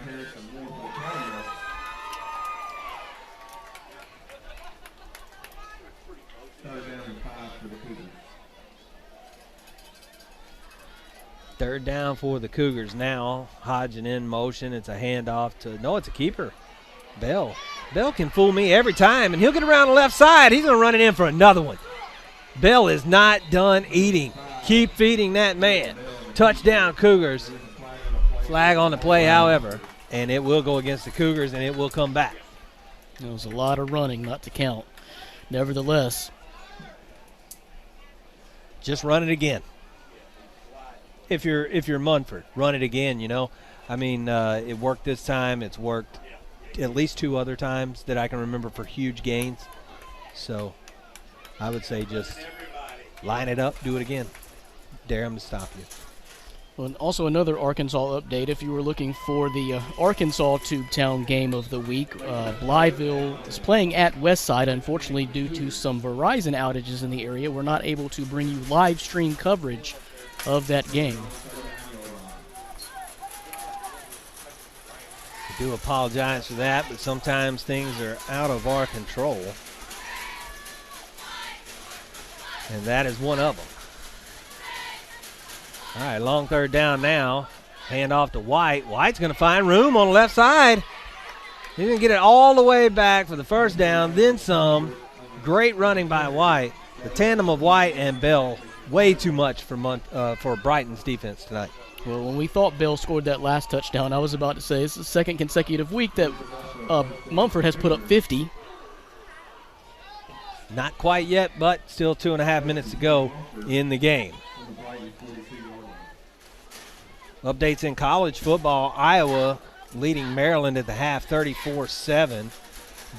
Third down for the Cougars now. Hodgson in motion. It's a handoff to, no, it's a keeper. Bell. Bell can fool me every time, and he'll get around the left side. He's going to run it in for another one. Bell is not done eating. Keep feeding that man. Touchdown, Cougars. Flag on the play, however, and it will go against the Cougars, and it will come back. There was a lot of running, not to count. Nevertheless. Just run it again. If you're Munford, run it again, you know. I mean, it worked this time. It's worked at least 2 other times that I can remember for huge gains. So I would say just line it up, do it again. Dare them to stop you. Well, and also another Arkansas update. If you were looking for the Arkansas Tubetown game of the week, Blytheville is playing at Westside. Unfortunately, due to some Verizon outages in the area, we're not able to bring you live stream coverage of that game. I do apologize for that, but sometimes things are out of our control. And that is one of them. All right, long third down now. Hand off to White. White's going to find room on the left side. He's going to get it all the way back for the first down, then some. Great running by White. The tandem of White and Bell, way too much for Brighton's defense tonight. Well, when we thought Bell scored that last touchdown, I was about to say it's the second consecutive week that Munford has put up 50. Not quite yet, but still 2.5 minutes to go in the game. Updates in college football. Iowa leading Maryland at the half 34-7.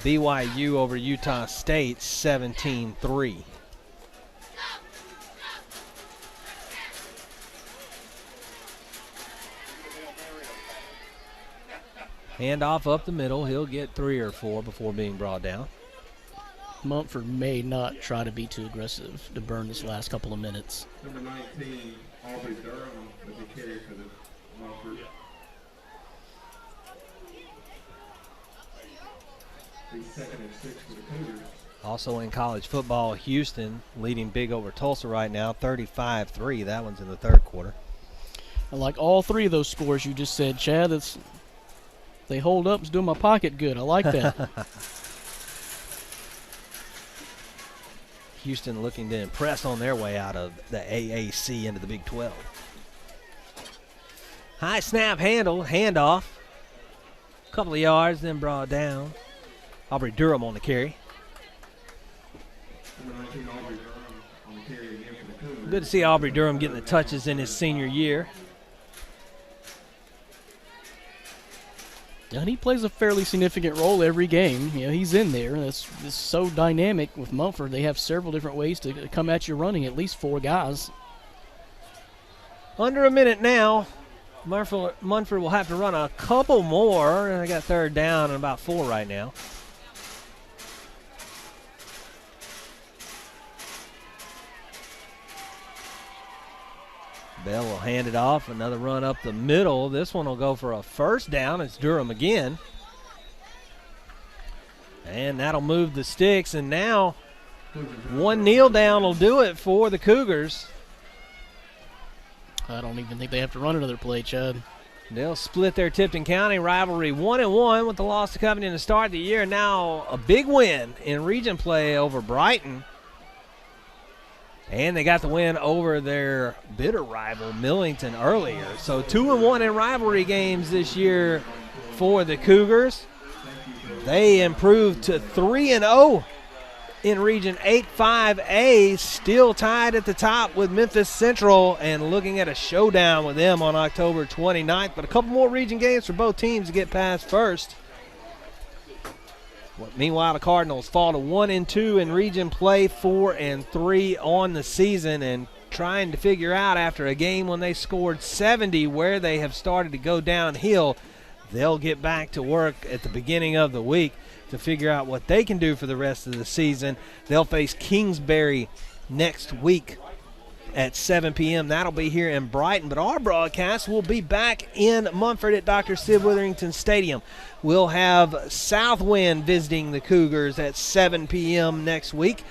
BYU over Utah State 17-3. Handoff up the middle. He'll get 3 or 4 before being brought down. Munford may not try to be too aggressive to burn this last couple of minutes. Number 19, Aubrey Durham, will be carried for the Munford. The second and 6 for the Cougars. Also in college football, Houston leading big over Tulsa right now, 35-3. That one's in the third quarter. I like all 3 of those scores you just said, Chad. They hold up. It's doing my pocket good. I like that. Houston looking to impress on their way out of the AAC into the Big 12. High snap handle, handoff. Couple of yards, then brought down. Aubrey Durham on the carry. Number 19, Aubrey Durham on the carry again for the Cougars. Good to see Aubrey Durham getting the touches in his senior year. And he plays a fairly significant role every game. You know, he's in there. It's so dynamic with Munford. They have several different ways to come at you running, at least 4 guys. Under a minute now. Munford will have to run a couple more. They got 3rd down and about 4 right now. Bell will hand it off. Another run up the middle. This one will go for a 1st down. It's Durham again. And that'll move the sticks. And now 1 kneel down will do it for the Cougars. I don't even think they have to run another play, Chad. They'll split their Tipton County rivalry 1-1 with the loss to Covington to start the year. Now a big win in region play over Brighton. And they got the win over their bitter rival, Millington, earlier. So 2-1 in rivalry games this year for the Cougars. They improved to 3-0 in Region 8-5A, still tied at the top with Memphis Central and looking at a showdown with them on October 29th. But a couple more region games for both teams to get past first. Meanwhile, the Cardinals fall to 1-2 in region play, 4-3 on the season, and trying to figure out after a game when they scored 70 where they have started to go downhill. They'll get back to work at the beginning of the week to figure out what they can do for the rest of the season. They'll face Kingsbury next week at 7 p.m. That'll be here in Brighton, but our broadcast will be back in Munford at Dr. Sid Witherington Stadium. We'll have Southwind visiting the Cougars at 7 p.m. next week.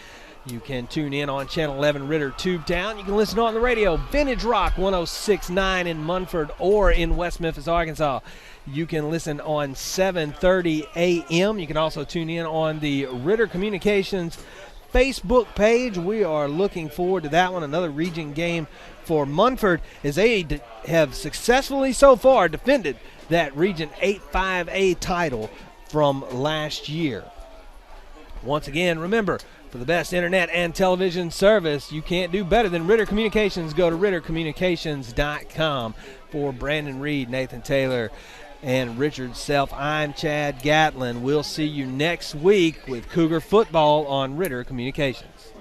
You can tune in on Channel 11 Ritter Tubetown. You can listen on the radio, Vintage Rock 106.9 in Munford or in West Memphis, Arkansas. You can listen on 7:30 a.m. You can also tune in on the Ritter Communications Facebook page. We are looking forward to that one. Another region game for Munford as they have successfully so far defended that Region 8-5A title from last year. Once again, remember, for the best internet and television service, you can't do better than Ritter Communications. Go to rittercommunications.com. For Brandon Reed, Nathan Taylor, and Richard Self, I'm Chad Gatlin. We'll see you next week with Cougar football on Ritter Communications.